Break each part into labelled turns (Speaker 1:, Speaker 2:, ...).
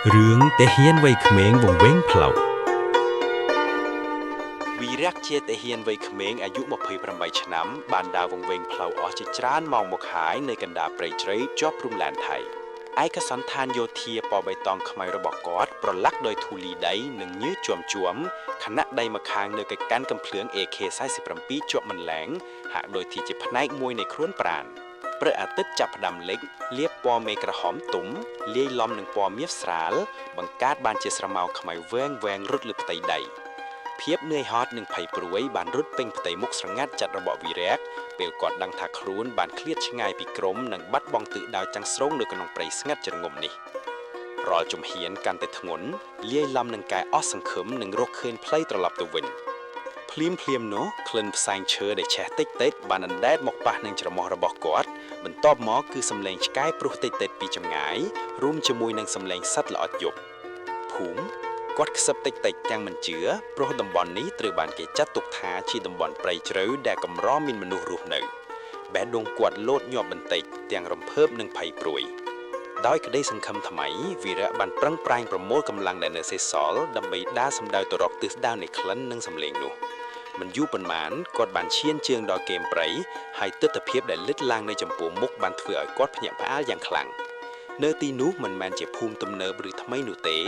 Speaker 1: រឿងតាហ៊ានវ័យក្មេងវង្វេងផ្លូវវីរៈជាតាហ៊ានវ័យក្មេងអាយុ28ឆ្នាំបានដើរវង្វេងផ្លូវអស់ជាច្រើនម៉ោងមកហើយនៅកណ្ដាលព្រៃជ្រៃជាប់ព្រំលែនថៃឯកសណ្ឋានយោធាពណ៌បៃតងខ្មៅរបស់គាត់ប្រឡាក់ដោយធូលីដីនិងញើសជាំខណៈដៃម្ខាងនៅកកាន់កំភ្លើង AK47 ជាប់មិនលែងហាក់ដូចជាផ្នែកមួយនៃខ្លួនប្រាណព្រឹកអាទិត្យចាប់ផ្ដើមលិចលាបពណ៌មេក្រហមទុំលាយឡំនឹងពណ៌មាសស្រាលបង្កើតបានជាស្រមោលខ្មៅវែងរត់លើផ្ទៃដីភាពនឿយហត់និងភ័យព្រួយបានរត់ពេញផ្ទៃមុខស្រងាត់ចិត្តរបស់វីរៈពេលគាត់ដឹងថាខ្លួនបានឃ្លាតឆ្ងាយពីក្រុមនិងបាត់បង់ទិសដៅចាំងស្រងនៅក្នុងព្រៃស្ងាត់ជ្រងំនេះរាល់ជំហានកាន់តែធ្ងន់លាយឡំនឹងការអស់សង្ឃឹមនិងរកឃើញផ្លូវត្រឡប់ទៅវិញភ្លាមនោះក្លិនផ្សែងឈើដែលឆេះតិចបានអណ្ដែតមកប៉ះនឹងច្រមុះរបស់គាត់បន្ទាប់មកគឺសំឡេងឆ្កែព្រុសតិចពីចម្ងាយរួមជាមួយនឹងសំឡេងសត្វល្អិតយប់ភូមិគាត់ខ្សឹបតិចទាំងមិនជឿព្រោះតំបន់នេះត្រូវបានគេចាត់ទុកថាជាតំបន់ព្រៃជ្រៅដែលកម្រមានមនុស្សរស់នៅបេះដូងគាត់លោតញាប់បន្តិចទាំងរំភើបនិងភ័យព្រួយដោយក្តីសង្ឃឹមថ្មីវីរៈបានប្រឹងប្រែងប្រមូលកម្លាំងដែលនៅសេសសល់ដើម្បីដើរសម្ដៅទៅរកទិសដៅនៃក្លិននិងសំឡេងនោះមិនយូរប៉ុន្មានគាត់បានឈានជើងដល់គែមព្រៃហើយទិដ្ឋភាពដែលលិចឡើងនៅចំពោះមុខបានធ្វើឲ្យគាត់ភ្ញាក់ផ្អើលយ៉ាងខ្លាំងនៅទីនោះមិនមែនជាភូមិទំនើបឬថ្មីនោះទេ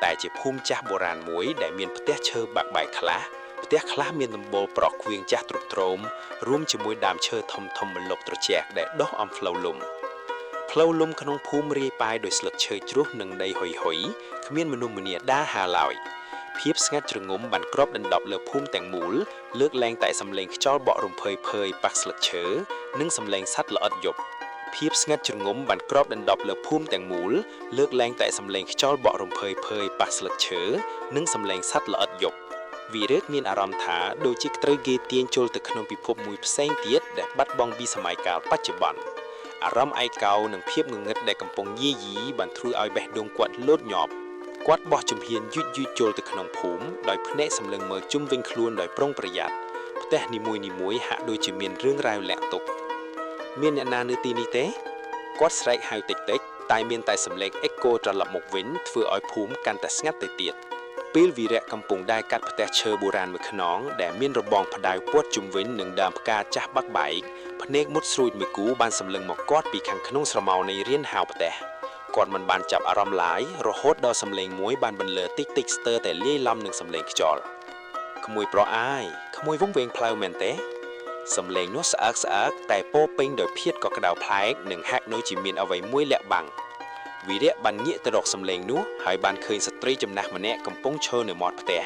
Speaker 1: តែជាភូមិចាស់បុរាណមួយដែលមានផ្ទះឈើបាក់បែកខ្លះផ្ទះខ្លះមានដំបូលប្រក់ខ្វៀងចាស់ទ្រុឌទ្រោមរួមជាមួយដើមឈើធំម្លប់ត្រជាក់ដែលដុះអំផ្លូវលំក្នុងភូមិរាយប៉ាយដោយស្លឹកឈើជ្រុះនិងដីហុយគ្មានមនុស្សម្នាដើរហើរឡើយភាពស្ងាត់ជ្រងំបានគ្របដណ្ដប់លើភូមិទាំងមូលលើកលែងតែសំឡេងខ្យល់បក់រំភើយប៉ះស្លឹកឈើនិងសំឡេងសត្វល្អិតយប់ភាពស្ងាត់ជ្រងំបានគ្របដណ្ដប់លើភូមិទាំងមូលលើកលែងតែសំឡេងខ្យល់បក់រំភើយប៉ះស្លឹកឈើនិងសំឡេងសត្វល្អិតយប់វីរៈមានអារម្មណ៍ថាដូចជាត្រូវគេទាញចូលទៅក្នុងពិភពមួយផ្សេងទៀតដែលបាត់បង់ពីសម័យកាលបច្ចុប្បន្នអារម្មណ៍ឯកោនិងភាពងងឹតដែលកំពុងយាយីបានធ្វើឲ្យបេះដូងគាត់លោតញាប់គាត់បោះជំហានយឺតចូលទៅក្នុងភូមិដោយភ្នែកសម្លឹងមើលជុំវិញខ្លួនដោយប្រុងប្រយ័ត្នផ្ទះនីមួយហាក់ដូចជាមានរឿងរ៉ាវលាក់ទុកមានអ្នកណានៅទីនេះទេគាត់ស្រែកហៅតិចតែមានតែសំឡេងអេកូត្រឡប់មកវិញធ្វើឲ្យភូមិកាន់តែស្ងាត់ទៅទៀតពេលវីរៈកំពុងដើរកាត់ផ្ទះឈើបុរាណមួយខ្នងដែលមានរបងផ្ដៅព័ទ្ធជុំវិញនឹងដើមផ្កាចាស់បាក់បែកភ្នែកមុតស្រួចមួយគូបានសម្លឹងមកគាត់ពីខាងក្នុងស្រមោលនៃរានហៅផ្ទះគាត់មិនបានចាប់អារម្មណ៍ឡើយរហូតដល់សំឡេងមួយបានបន្លឺតិចស្ទើរតែលាយឡំនឹងសំឡេងខ្យល់ក្មួយប្រុសអាយក្មួយវង្វេងផ្លូវមែនទេសំឡេងនោះស្អើកតែពោពេញដោយភាពកក្ដៅប្លែកនិងហាក់ដូចជាមានអ្វីមួយលាក់បាំងវីរៈបានងាកទៅរកសំឡេងនោះហើយបានឃើញស្ត្រីចំណាស់ម្នាក់កំពុងឈរនៅមាត់ផ្ទះ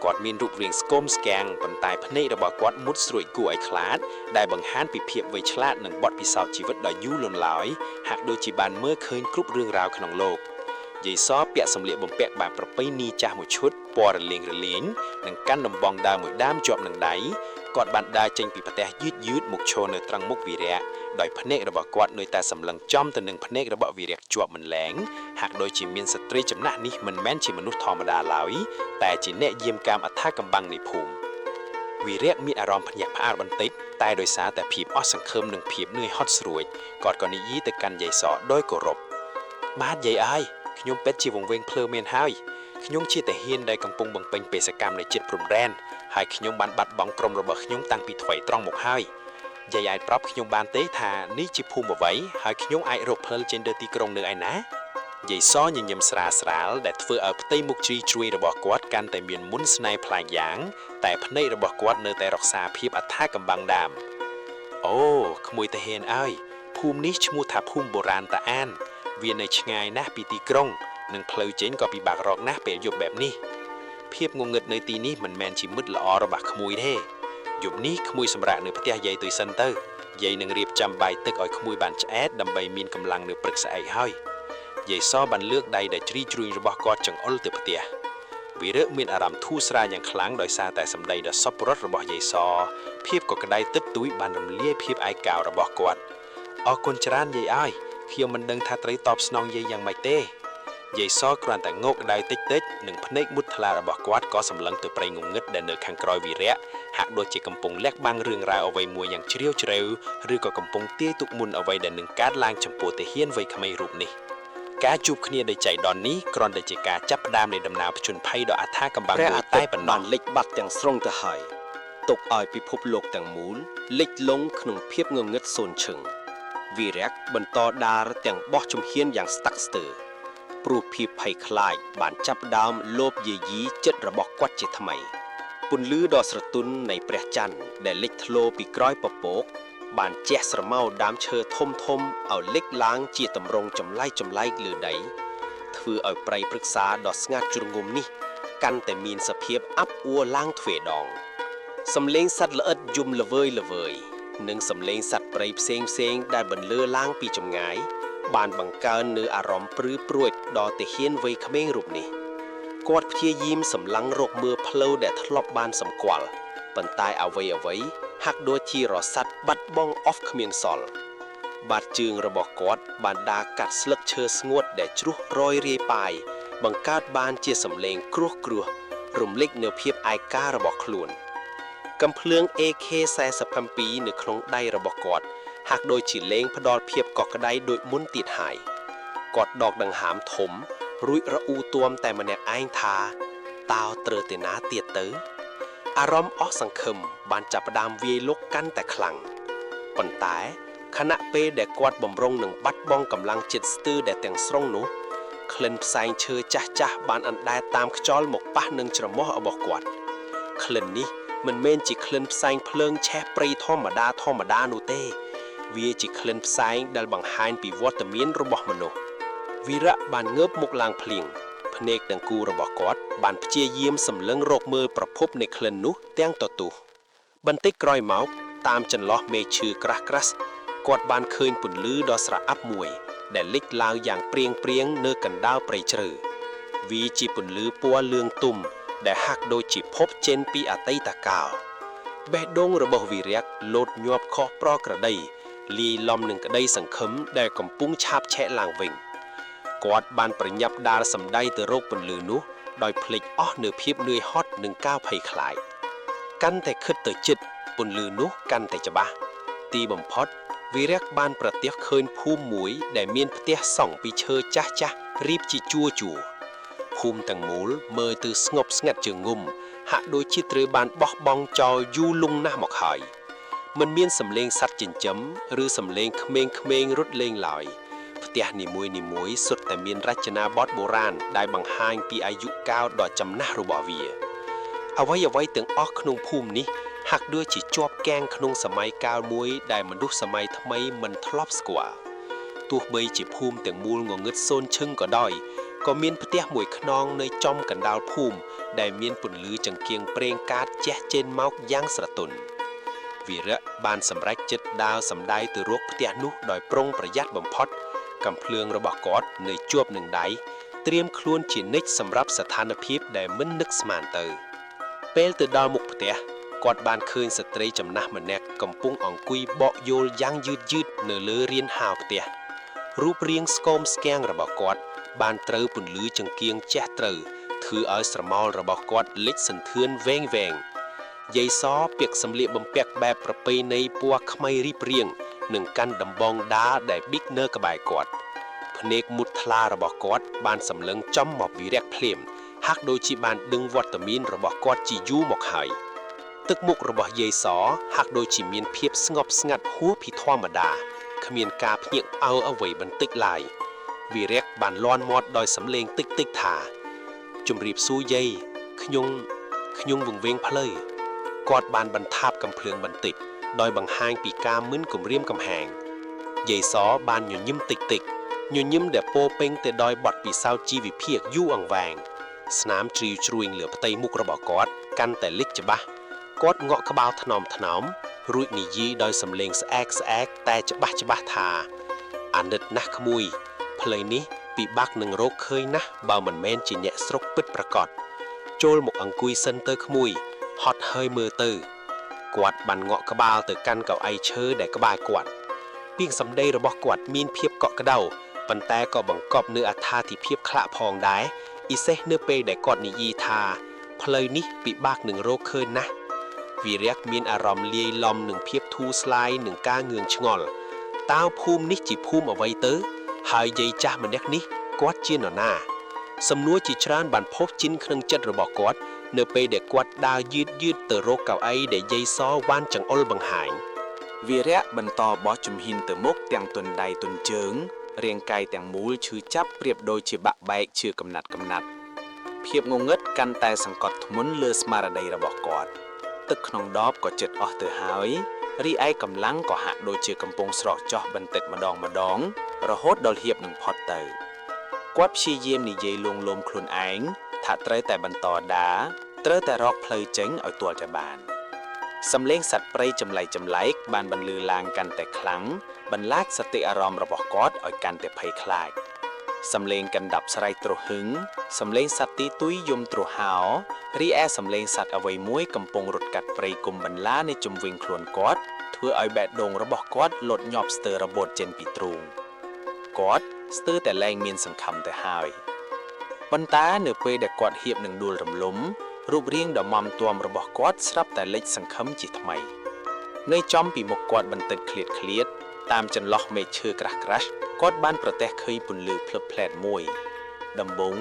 Speaker 1: គាត់មានរូបរាងស្គមស្គាំងប៉ុន្តែភ្នែករបស់គាត់មុតស្រួចគួរឲ្យខ្លាចដែលបង្ហាញពីភាពវៃឆ្លាតនិងបទពិសោធន៍ជីវិតដ៏យូរលង់ឡើយហាក់ដូចជាបានមើលឃើញគ្រប់រឿងរ៉ាវក្នុងលោកយាយសពាក់សម្លៀកបំពាក់បែបប្រពៃណីចាស់មួយឈុតពណ៌រលែងនិងកាន់ដំបងដើមមួយដើមជាប់នឹងដៃគាត់បានដើរចេញពីផ្ទះយឺតមកឈរនៅត្រង់មុខវីរៈដោយភ្នែករបស់គាត់នៅតែសម្លឹងចំទៅនឹងភ្នែករបស់វីរៈជាប់មិនលែងហាក់ដូចជាមានស្ត្រីចំណាស់នេះមិនមែនជាមនុស្សធម្មតាឡើយតែជាអ្នកយាមកាមអថាកំបាំងនៃភូមិវីរៈមានអារម្មណ៍ភ្ញាក់ផ្អើលបន្តិចតែដោយសារតែភាពអស់សង្ឃឹមនិងភាពនឿយហត់ស្រួចគាត់ក៏និយាយទៅកាន់យាយសដោយគោរពបាទយាយអើយខ្ញុំពិតជាវង្វេងភ្លើមានហើយខ្ញុំជាទាហានដែលកំពុងបំពេញបេសកកម្មនៅជិតព្រំដែនហើយខ្ញុំបានបាត់បង់ក្រុមរបស់ខ្ញុំតាំងពីថ្មីត្រង់មកហើយយាយអាចប្រាប់ខ្ញុំបានទេថានេះជាភូមិអ្វីហើយខ្ញុំអាចរកផ្លូវចេញទៅទីក្រុងនៅឯណាយាយសញញឹមស្រាលដែលធ្វើឲ្យផ្ទៃមុខជ្រីជ្រួយរបស់គាត់កាន់តែមានមុនស្នេហ៍ប្លែកយ៉ាងតែភ្នែករបស់គាត់នៅតែរក្សាភាពអថាកំបាំងដើមអូក្មួយតាហ៊ានអើយភូមិនេះឈ្មោះថាភូមិបុរាណតាអានវានៅឆ្ងាយណាស់ពីទីក្រុងនិងផ្លូវចេញក៏ពិបាករកណាស់ពេលយប់បែបនេះភាពងងឹតនៅទីនេះមិនមែនជាមិត្តល្អរបស់ក្មួយទេយប់នេះក្មួយសម្រាកនៅផ្ទះយាយទុយសិនទៅយាយនឹងរៀបចំបាយទឹកឲ្យក្មួយបានឆ្អែតដើម្បីមានកម្លាំងនៅព្រឹកស្អែកហើយយាយសបានលើកដៃដែលជ្រីជ្រួញរបស់គាត់ចង្អុលទៅផ្ទះវីរៈមានអារម្មណ៍ធូរស្រាលយ៉ាងខ្លាំងដោយសារតែសម្ដីដ៏សប្បុរសរបស់យាយសភាពកក្ដៅទឹកទួយបានរំលាយភាពឯកោរបស់គាត់អរគុណច្រើនយាយអើយខ្ញុំមិនដឹងថាត្រូវតបស្នងយាយយ៉ាងម៉េចទេយាយសគ្រាន់តែងោកដៃតិចនិងភ្នែកមុតថ្លារបស់គាត់ក៏សម្លឹងទៅព្រៃងងឹតដែលនៅខាងក្រោយវីរៈហាក់ដូចជាកំពុងលាក់បាំងរឿងរ៉ាវអ្វីមួយយ៉ាងជ្រាលជ្រៅឬក៏កំពុងទាយទុកមុនអ្វីដែលនឹងកើតឡើងចំពោះទាហានវ័យក្មេងរូបនេះ ការជួបគ្នាដោយចៃដន្យនេះគ្រាន់តែជាការចាប់ផ្ដើមនៃដំណើរผจญភ័យដ៏អត្ថាកំបាំងមួយតែប៉ុណ្ណោះ
Speaker 2: បានលិចបាត់ទាំងស្រុងទៅហើយទុកឲ្យពិភពលោកទាំងមូលលិចលង់ក្នុងភាពងងឹតសូន្យឈឹងវីរៈបន្តដើរទាំងបោះជំហានយ៉ាងស្តាក់ស្ទើរព្រោះភាពភ័យខ្លាចបានចាប់ដើមលោបយាយីចិត្តរបស់គាត់ជាថ្មីពន្លឺដ៏ស្រទន់នៃព្រះច័ន្ទដែលលេចធ្លោពីក្រោយពពកបានជះស្រមោលដើមឈើធំធំឲ្យលេចឡើងជាតម្រង់ចម្លែកលើដីធ្វើឲ្យព្រៃព្រឹក្សាដ៏ស្ងាត់ជ្រងំនេះកាន់តែមានសភាពអាប់អួរឡើងទ្វេដងសំឡេងសត្វល្អិតយំល្វើយនិងសំឡេងសត្វព្រៃផ្សេងដែលបន្លឺឡើងពីចម្ងាយបានបង្កើននូវអារម្មណ៍ព្រឺព្រួចដល់ទាហានវ័យក្មេងរូបនេះគាត់ព្យាយាមសម្លឹងរកមើលផ្លូវដែលធ្លាប់បានសម្គាល់ប៉ុន្តែអ្វីហាក់ដូចជារសាត់បាត់បង់អស់គ្មានសល់បាតជើងរបស់គាត់បានដើរកាត់ស្លឹកឈើស្ងួតដែលជ្រុះរយរាយប៉ាយបង្កើតបានជាសំឡេងគ្រោះរំលេចនូវភាពឯការបស់ខ្លួនកំភ្លើង AK-47 នៅក្នុងដៃរបស់គាត់ហាក់ដូចជាលែងផ្ដល់ភាពកក់ក្ដៅដូចមុនទៀតហើយគាត់ដកដង្ហើមធំរួចរអ៊ូទាំតែម្នាក់ឯងថាតើត្រូវទៅណាទៀតទៅអារម្មណ៍អស់សង្ឃឹមបានចាប់ផ្ដើមវាយលុកកាន់តែខ្លាំងប៉ុន្តែខណៈពេលដែលគាត់បំរុងនឹងបាត់បង់កម្លាំងចិត្តស្ទើរដែលទាំងស្រុងនោះក្លិនផ្សែងឈើចាស់បានអណ្ដែតតាមខ្យល់មកប៉ះនឹងច្រមុះរបស់គាត់ក្លិននេះមិនមែនជាក្លិនផ្សែងភ្លើងឆេះព្រៃធម្មតានោះទេវាជាក្លិនផ្សែងដែលបង្ហាញពីវត្តមានរបស់មនុស្សវីរៈបានងើបមុខឡើងភ្លៀងភ្នែកទាំងគូរបស់គាត់បានព្យាយាមសម្លឹងរកមើលប្រភពនៃក្លិននោះទាំងទទុះបន្តិចក្រោយមកតាមចន្លោះមេឈើក្រាស់គាត់បានឃើញពន្លឺដ៏ស្រអាប់មួយដែលលេចឡើងយ៉ាងព្រៀងនៅកណ្ដាលព្រៃជ្រៅវាជាពន្លឺពណ៌លឿងទុំដែលហាក់ដូចជាភពចេញពីអតីតកាលបេះដូងរបស់វីរៈលោតញាប់ខុសប្រក្រតីលាយឡំនឹងក្តីសង្ឃឹមដែលកំពុងឆាបឆេះឡើងវិញគាត់បានប្រញាប់ដើរសម្ដីទៅរកពន្លឺនោះដោយភ្លេចអស់នូវភាពនឿយហត់និងការភ័យខ្លាចកាន់តែខិតទៅជិតពន្លឺនោះកាន់តែច្បាស់ទីបំផុតវីរៈបានប្រទះឃើញភូមិមួយដែលមានផ្ទះសង់ពីឈើចាស់រៀបជាជួរភូមិទាំងមូលមើលទៅស្ងប់ស្ងាត់ជាងងំហាក់ដូចជាត្រូវបានបោះបង់ចោលយូរលង់ណាស់មកហើយមិនមានសំឡេងសត្វចិញ្ចឹមឬសំឡេងក្មេងរត់លេងឡើយផ្ទះនីមួយសុទ្ធតែមានរចនាបថបុរាណដែលបង្ហាញពីអាយុកាលដ៏ចំណាស់របស់វាអ្វីទាំងអស់ក្នុងភូមិនេះហាក់ដូចជាជាប់គាំងក្នុងសម័យកាលមួយដែលមនុស្សសម័យថ្មីមិនធ្លាប់ស្គាល់ទោះបីជាភូមិទាំងមូលងងឹតសូន្យឈឹងក៏ដោយក៏មានផ្ទះមួយខ្នងនៅចំកណ្ដាលភូមិដែលមានពន្លឺចង្គៀងប្រេងកាតជះចេញមកយ៉ាងស្រទន់វីរៈបានសម្រេចចិត្តដើរសម្ដែងទៅរកផ្ទះនោះដោយប្រុងប្រយ័ត្នបំផុតកំភ្លើងរបស់គាត់នៅជាប់នឹងដៃត្រៀមខ្លួនជានិច្ចសម្រាប់ស្ថានភាពដែលមិននឹកស្មានទៅពេលទៅដល់មុខផ្ទះគាត់បានឃើញស្ត្រីចំណាស់ម្នាក់កំពុងអង្គុយបកយល់យ៉ាងយឺតនៅលើរានហោផ្ទះរូបរាងស្គមស្គាំងរបស់គាត់បានត្រូវពន្លឺចង្គៀងជះត្រូវធ្វើឲ្យស្រមោលរបស់គាត់លេចសន្ទឿនវែងយាយសពាក់សម្លៀកបំពាក់បែបប្រពៃណីពណ៌ខ្មៅរីបរៀងនិងកាន់ដំបងដាដែលប៊ីកនៅក្បែរគាត់ភ្នែកមុតថ្លារបស់គាត់បានសម្លឹងចំមកវីរៈភ្លាមហាក់ដូចជាបានដឹងវត្តមានរបស់គាត់ជាយូរមកហើយទឹកមុខរបស់យាយសហាក់ដូចជាមានភាពស្ងប់ស្ងាត់ហួសពីធម្មតាគ្មានការភ្ញាក់ផ្អើលអ្វីបន្តិចឡើយវីរៈបានលាន់មាត់ដោយសំឡេងតិចថាជំរាបសួរយាយខ្ញុំវង្វេងផ្លូវគាត់បានបន្ថាបកំភ្លើងបន្តិចដោយបង្ហាញពីការមិនគំរាមកំហែងយាយសបានញញឹមតិចញញឹមដែលពោពេញទៅដោយបទពិសោធន៍ជីវភាពយូរអង្វែងស្នាមជ្រីវជ្រួញលើផ្ទៃមុខរបស់គាត់កាន់តែលេចច្បាស់គាត់ងក់ក្បាលថ្នមរួចនិយាយដោយសំឡេងស្អែកតែច្បាស់ថាអាណិតណាស់ក្មួយផ្លូវនេះពិបាកនឹងរកឃើញណាស់បើមិនមែនជាអ្នកស្រុកពិតប្រាកដចូលមកអង្គុយសិនទៅក្មួយហត់ហើយមើលទៅគាត់បានងក់ក្បាលទៅកាន់កៅអីឈើដែលក្បែរគាត់ពាក្យសម្ដីរបស់គាត់មានភាពកក់ក្ដៅប៉ុន្តែក៏បង្កប់នូវអត្ថាធិភាពខ្លាក់ផងដែរពិសេសនៅពេលដែលគាត់និយាយថាផ្លូវនេះពិបាកនឹងរកឃើញណាស់វីរៈមានអារម្មណ៍លាយឡំនឹងភាពធូរស្លាយនឹងការងឿងឆ្ងល់តើភូមិនេះជាភូមិអ្វីទៅហើយយាយចាស់ម្នាក់នេះ គាត់ជានរណាសំណួរជាច្រើនបានផុសជិនក្នុងចិត្តរបស់គាត់នៅពេលដែលគាត់ដើរយឺតទៅរកកៅអីដែលយាយសវ៉ាន់ចង្អុលបង្ហាញ
Speaker 1: វីរៈបន្តបោះជំហានទៅមុខទាំងទន់ដៃទន់ជើងរាងកាយទាំងមូលឈឺចាប់ប្រៀបដូចជាបាក់បែកជាកំណាត់ភាពងងឹតកាន់តែសង្កត់ធ្ងន់លើស្មារតីរបស់គាត់ទឹកក្នុងដបក៏ជិតអស់ទៅហើយរីឯកម្លាំងក៏ហាក់ដូចជាកំពុងស្រកចុះបន្តិចម្ដងរហូតដល់ហៀបនឹងផុតទៅគាត់ព្យាយាមនិយាយលួងលោមខ្លួនឯងថាត្រូវតែបន្តដើរត្រូវតែរកផ្លូវចេញឲ្យទាល់តែបានសំឡេងសត្វព្រៃចម្លែកបានបន្លឺឡើងកាន់តែខ្លាំងបន្លាចសតិអារម្មណ៍របស់គាត់ឲ្យកាន់តែភ័យខ្លាចសំឡេងកណ្ដាប់ស្រែកទ្រហឹងសំឡេងសត្វទីទុយយំទ្រហោរីឯសំឡេងសត្វអ្វីមួយកំពុងរត់កាត់ព្រៃគុំបន្លានៅជុំវិញខ្លួនគាត់ធ្វើឲ្យបេះដូងរបស់គាត់លត់ញាប់ស្ទើររបូតចេញពីទ្រូងគាត់ស្ទើរតែលែងមានសង្ឃឹមទៅហើយប៉ុន្តែនៅពេលដែលគាត់ហៀបនឹងដួលរំលំរូបរាងដ៏មាំទាំរបស់គាត់ស្រាប់តែលេចសង្ឃឹមជាថ្មីនៅចំពីមុខគាត់បន្តិចឃ្លាតតាមចន្លោះមេឃឈើក្រាស់គាត់បានប្រទះឃើញពន្លឺភ្លឹបភ្លែតមួយដំបូង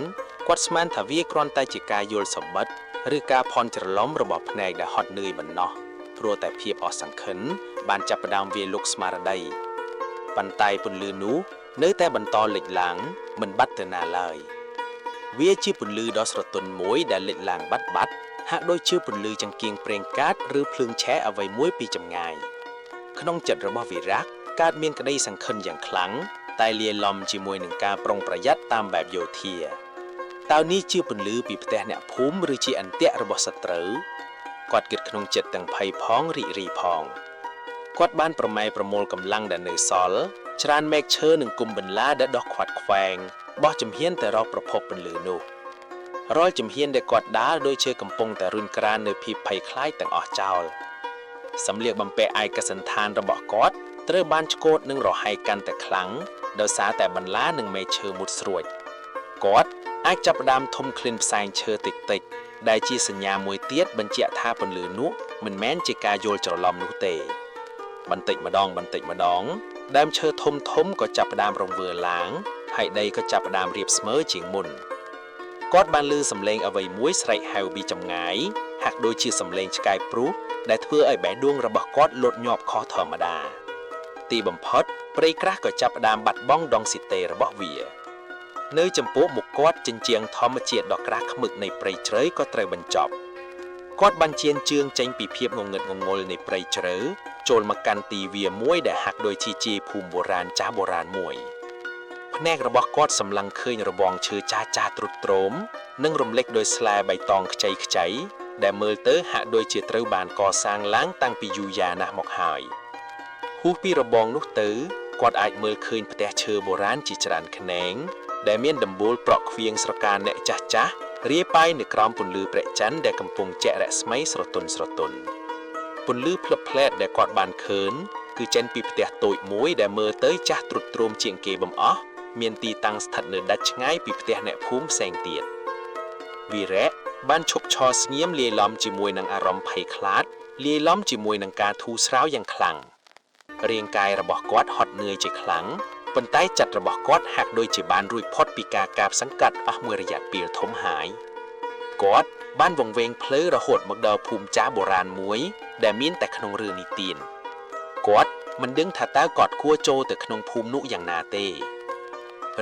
Speaker 1: គាត់ស្មានថាវាគ្រាន់តែជាការយល់សម្បត្តិឬការភ័ន្តច្រឡំរបស់ភ្នែកដែលហត់នឿយបំណោះព្រោះតែភាពអស់សង្ឃឹមបានចាប់ផ្ដើមវាយលុកស្មារតីប៉ុន្តែពន្លឺនោះនៅតែបន្តលេចឡើងមិនបាត់ទៅណាឡើយវាជាពន្លឺដ៏ស្រទន់មួយដែលលេចឡើងបាត់ហាក់ដូចជាពន្លឺចង្កៀងប្រេងកាតឬភ្លើងឆេះអ្វីមួយពីចម្ងាយក្នុងចិត្តរបស់វីរៈកើតមានក្តីសង្ឃឹមយ៉ាងខ្លាំងតែលាយឡំជាមួយនឹងការប្រុងប្រយ័ត្នតាមបែបយោធាតើនេះជាពន្លឺពីផ្ទះអ្នកភូមិឬជាអន្ទាក់របស់សត្រូវគាត់គិតក្នុងចិត្តទាំងភ័យផងរីករាយផងគាត់បានប្រម៉ែប្រមូលកម្លាំងដែលនៅសល់ច្រើនមែកឈើនិងគុំបន្លាដែលដុះខ្វាត់ខ្វែងបោះជំហានទៅរកប្រភពពន្លឺនោះរាល់ជំហានដែលគាត់ដើរដូចជាកំពុងតែរុញក្រាននៅភាពភ័យខ្លាចទាំងអស់ចោលសម្លៀកបំពាក់ឯកសណ្ឋានរបស់គាត់ត្រូវបានឆ្កូតនិងរហែកកាន់តែខ្លាំងដោយសារតែបន្លានិងមែកឈើមុតស្រួចគាត់អាចចាប់ផ្ដើមធំក្លិនផ្សែងឈើតិចដែលជាសញ្ញាមួយទៀតបញ្ជាក់ថាពន្លឺនោះមិនមែនជាការយល់ច្រឡំនោះទេបន្តិចម្ដងដើមឈើធំក៏ចាប់ផ្ដើមរង្វើឡើងហើយដីក៏ចាប់ផ្ដើមរាបស្មើជាងមុនគាត់បានឮសំឡេងអ្វីមួយស្រែកហៅពីចម្ងាយហាក់ដូចជាសំឡេងឆ្កែព្រុសដែលធ្វើឲ្យបេះដូងរបស់គាត់លត់ញាប់ខុសធម្មតាទីបំផុតព្រៃក្រាស់ក៏ចាប់ផ្ដើមបាត់បង់ដងស៊ីតេរបស់វានៅចំពោះមុខគាត់ចិញ្ចៀងធម្មជាតិដ៏ក្រាស់ឃ្មឹកនៃព្រៃជ្រៅក៏ត្រូវបញ្ចប់គាត់បានជៀនជើងចេញពីភាពងងឹតងងល់នៃព្រៃជ្រៅចូលមកកាន់ទីវាមួយដែលហាក់ដូចជាភូមិបុរាណចាស់បុរាណមួយភ្នែករបស់គាត់សម្លឹងឃើញរបងឈើចាស់ទ្រុឌទ្រោមនិងរំលេចដោយស្លែបៃតងខ្ចីដែលមើលទៅហាក់ដូចជាត្រូវបានកសាងឡើងតាំងពីយូរយ៉ាវណាស់មកហើយហួសពីរបងនោះទៅគាត់អាចមើលឃើញផ្ទះឈើបុរាណជាច្រើនខ្នែងដែលមានដំបូលប្រក់ខ្វៀងស្រកាអ្នកចាស់រាយប៉ាយនៅក្រោមពន្លឺព្រះច័ន្ទដែលកំពុងជះរស្មីស្រទន់ពន្លឺភ្លឹបភ្លែតដែលគាត់បានឃើញគឺចេញពីផ្ទះតូចមួយដែលមើលទៅចាស់ទ្រុឌទ្រោមជាងគេបំអស់មានទីតាំងស្ថិតនៅដាច់ឆ្ងាយពីផ្ទះអ្នកភូមិផ្សេងទៀតវីរៈបានឈប់ឈរស្ងៀមលាយឡំជាមួយនឹងអារម្មណ៍ភ័យខ្លាចលាយឡំជាមួយនឹងការធូរស្រាវយ៉ាងខ្លាំងរាងកាយរបស់គាត់ហត់នឿយជាខ្លាំងប៉ុន្តែចិត្តរបស់គាត់ហាក់ដូចជាបានរួចផុតពីការកាបសង្កត់អស់មួយរយៈពេលធំហើយគាត់បានវង្វេងភ្លឺរហូតមកដល់ភូមិចាស់បុរាណមួយដែលមានតែក្នុងរឿងនិទានគាត់មិនដឹងថាតើគាត់គួរចូលទៅក្នុងភូមិនោះយ៉ាងណាទេ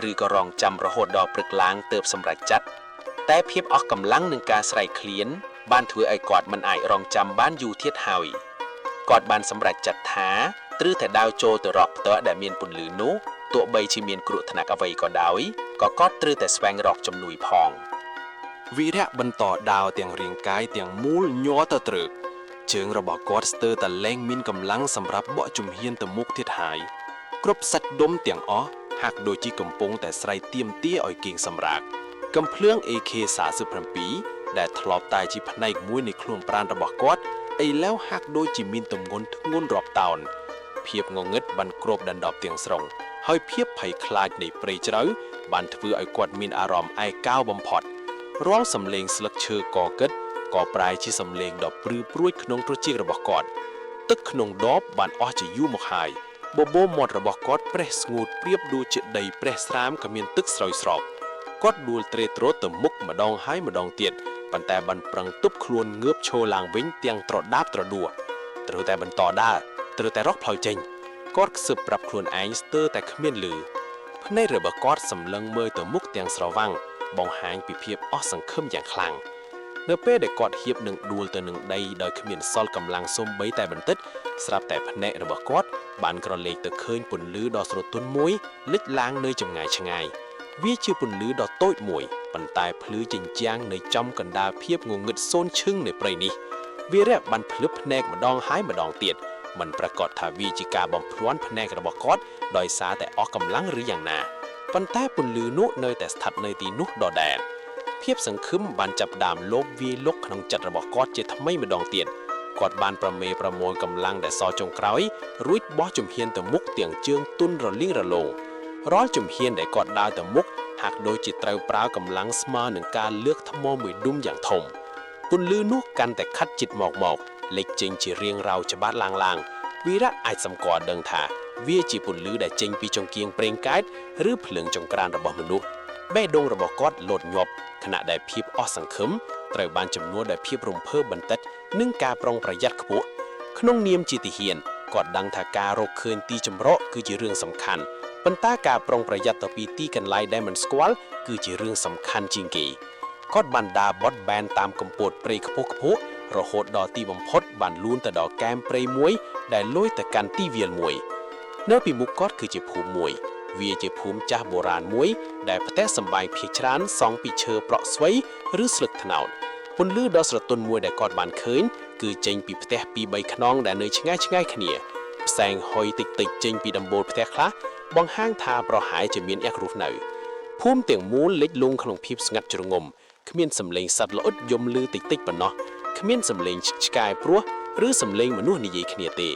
Speaker 1: ឬក៏រងចាំរហូតដល់ព្រឹកឡើងទើបសម្រេចចិត្តតែភាពអស់កម្លាំងនឹងការស្រែកឃ្លានបានធ្វើឲ្យគាត់មិនអាចរងចាំបានយូរទៀតហើយគាត់បានសម្រេចចិត្តថាត្រូវតែដើរចូលទៅរកផ្ទាល់ដែលមានពន្លឺនោះទោះបីជាមានគ្រោះថ្នាក់អ្វីក៏ដោយក៏គាត់ត្រូវតែស្វែងរកជំនួយផងវីរៈបន្តដើរទាំងរាងកាយទាំងមូលញ័រទៅត្រឹកជើងរបស់គាត់ស្ទើរតែលែងមានកម្លាំងសម្រាប់បកជំហានទៅមុខទៀតហើយគ្រប់សាច់ដុំទាំងអស់ហាក់ដូចជាកំពុងតែស្រែកទាមទារឲ្យគៀងសម្រាកកំភ្លើង AK-47 ដែលធ្លាប់តែជាផ្នែកមួយនៃខ្លួនប្រាណរបស់គាត់ឥឡូវហាក់ដូចជាមានទម្ងន់ធ្ងន់រាប់តោនភាពងងឹតបានគ្របដណ្ដប់ទាំងស្រុងហើយភាពភ័យខ្លាចនៃព្រៃជ្រៅបានធ្វើឲ្យគាត់មានអារម្មណ៍ឯកោបំផុតរាល់សំឡេងស្លឹកឈើកកិតក៏ប្រែជាសំឡេងដ៏ព្រឺព្រួចក្នុងត្រចៀករបស់គាត់ទឹកក្នុងដបបានអស់ជាយូរមកហើយ
Speaker 2: បបោមាត់របស់គាត់ប្រេះស្ងួតប្រៀបដូចជាដីប្រេះស្រាមក៏មានទឹកស្រោចស្រពគាត់ដួលត្រេត្រោតទៅមុខម្ដងហើយម្ដងទៀតប៉ុន្តែបានប្រឹងទប់ខ្លួនងើបឈរឡើងវិញទាំងត្រដាបត្រដួត្រូវតែបន្តដើរត្រូវតែរកផ្លូវចេញគាត់ខ្សឹបប្រាប់ខ្លួនឯងស្ទើរតែគ្មានលឺភ្នែករបស់គាត់សម្លឹងមើលទៅមុខទាំងស្រវាំងបង្ហាញពីភាពអស់សង្ឃឹមយ៉ាងខ្លាំងនៅពេលដែលគាត់ហៀបនឹងដួលទៅនឹងដីដោយគ្មានសល់កម្លាំងសូម្បីតែបន្តិចស្រាប់តែភ្នែករបស់គាត់បានក្រឡេកទៅឃើញពន្លឺដ៏ស្រទន់មួយលេចឡើងនៅចម្ងាយឆ្ងាយវាជាពន្លឺដ៏តូចមួយប៉ុន្តែភ្លឺចិញ្ចាំងនៅចំកណ្ដាលភាពងងឹតសូន្យឈឹងនៃព្រៃនេះវារះបានភ្លឹបភ្នែកម្ដងហើយម្ដងទៀតមិនប្រកាសថាវាជាការបំភ្លាន់ភ្នែករបស់គាត់ដោយសារតែអស់កម្លាំងឬយ៉ាងណាប៉ុន្តែពន្លឺនោះនៅតែស្ថិតនៅទីនោះដដែលភាពសង្ឃឹមបានចាប់ផ្ដើមលោបវាយលុកក្នុងចិត្តរបស់គាត់ជាថ្មីម្ដងទៀតគាត់បានប្រមេប្រមូលកម្លាំងដែលសល់ចុងក្រោយរួចបោះជំហានទៅមុខទាំងជើងទន់រលីងរលោងរាល់ជំហានដែលគាត់ដើរទៅមុខហាក់ដូចជាត្រូវប្រើកម្លាំងស្មើនឹងការលើកថ្មមួយដុំយ៉ាងធំពន្លឺនោះកាន់តែខិតជិតមកលេចចេញជារៀងរៅច្បាស់ឡើងវីរៈអាចសម្គាល់ដឹងថាវាជាពន្លឺដែលចេញពីចង្គៀងប្រេងកែតឬភ្លើងចង្ក្រានរបស់មនុស្សបេះដូងរបស់គាត់លោតញាប់ខណៈដែលភាពអស់សង្ឃឹមត្រូវបានជំនួសដោយភាពរំភើបបន្តិចនិងការប្រុងប្រយ័ត្នខ្ពស់ក្នុងនាមជាទាហានគាត់ដឹងថាការរកឃើញទីជម្រកគឺជារឿងសំខាន់ប៉ុន្តែការប្រុងប្រយ័ត្នទៅពីទីកន្លែងដែលមិនស្គាល់គឺជារឿងសំខាន់ជាងគេគាត់បានដើរបត់បែនតាមកំពតព្រៃខ្ពស់រហូតដល់ទីបំផុតបានលូនទៅដល់កែមព្រៃមួយដែលលយទៅកាន់ទីវាលមួយនៅពីមុខគាត់គឺជាភូមិមួយវាជាភូមិចាស់បុរាណមួយដែលផ្ទះសម្បែងភាគច្រើនសង់ពីឈើប្រក់ស្វ័យឬស្លឹកត្នោតពន្លឺដ៏ស្រទន់មួយដែលគាត់បានឃើញគឺចេញពីផ្ទះពីរបីខ្នងដែលនៅឆ្ងាយគ្នាផ្សែងហុយតិចចេញពីដំបូលផ្ទះខ្លះបង្ហាញថាប្រហែលជាមានអ្នករស់នៅភូមិទាំងមូលលិចលង់ក្នុងភាពស្ងាត់ជ្រងំគ្មានសំឡេងសត្វល្អិតយំឮតិចប៉ុណ្ណោះគ្មានសំឡេងឆ្កែព្រោះឬសំឡេងមនុស្សនិយាយគ្នាទេ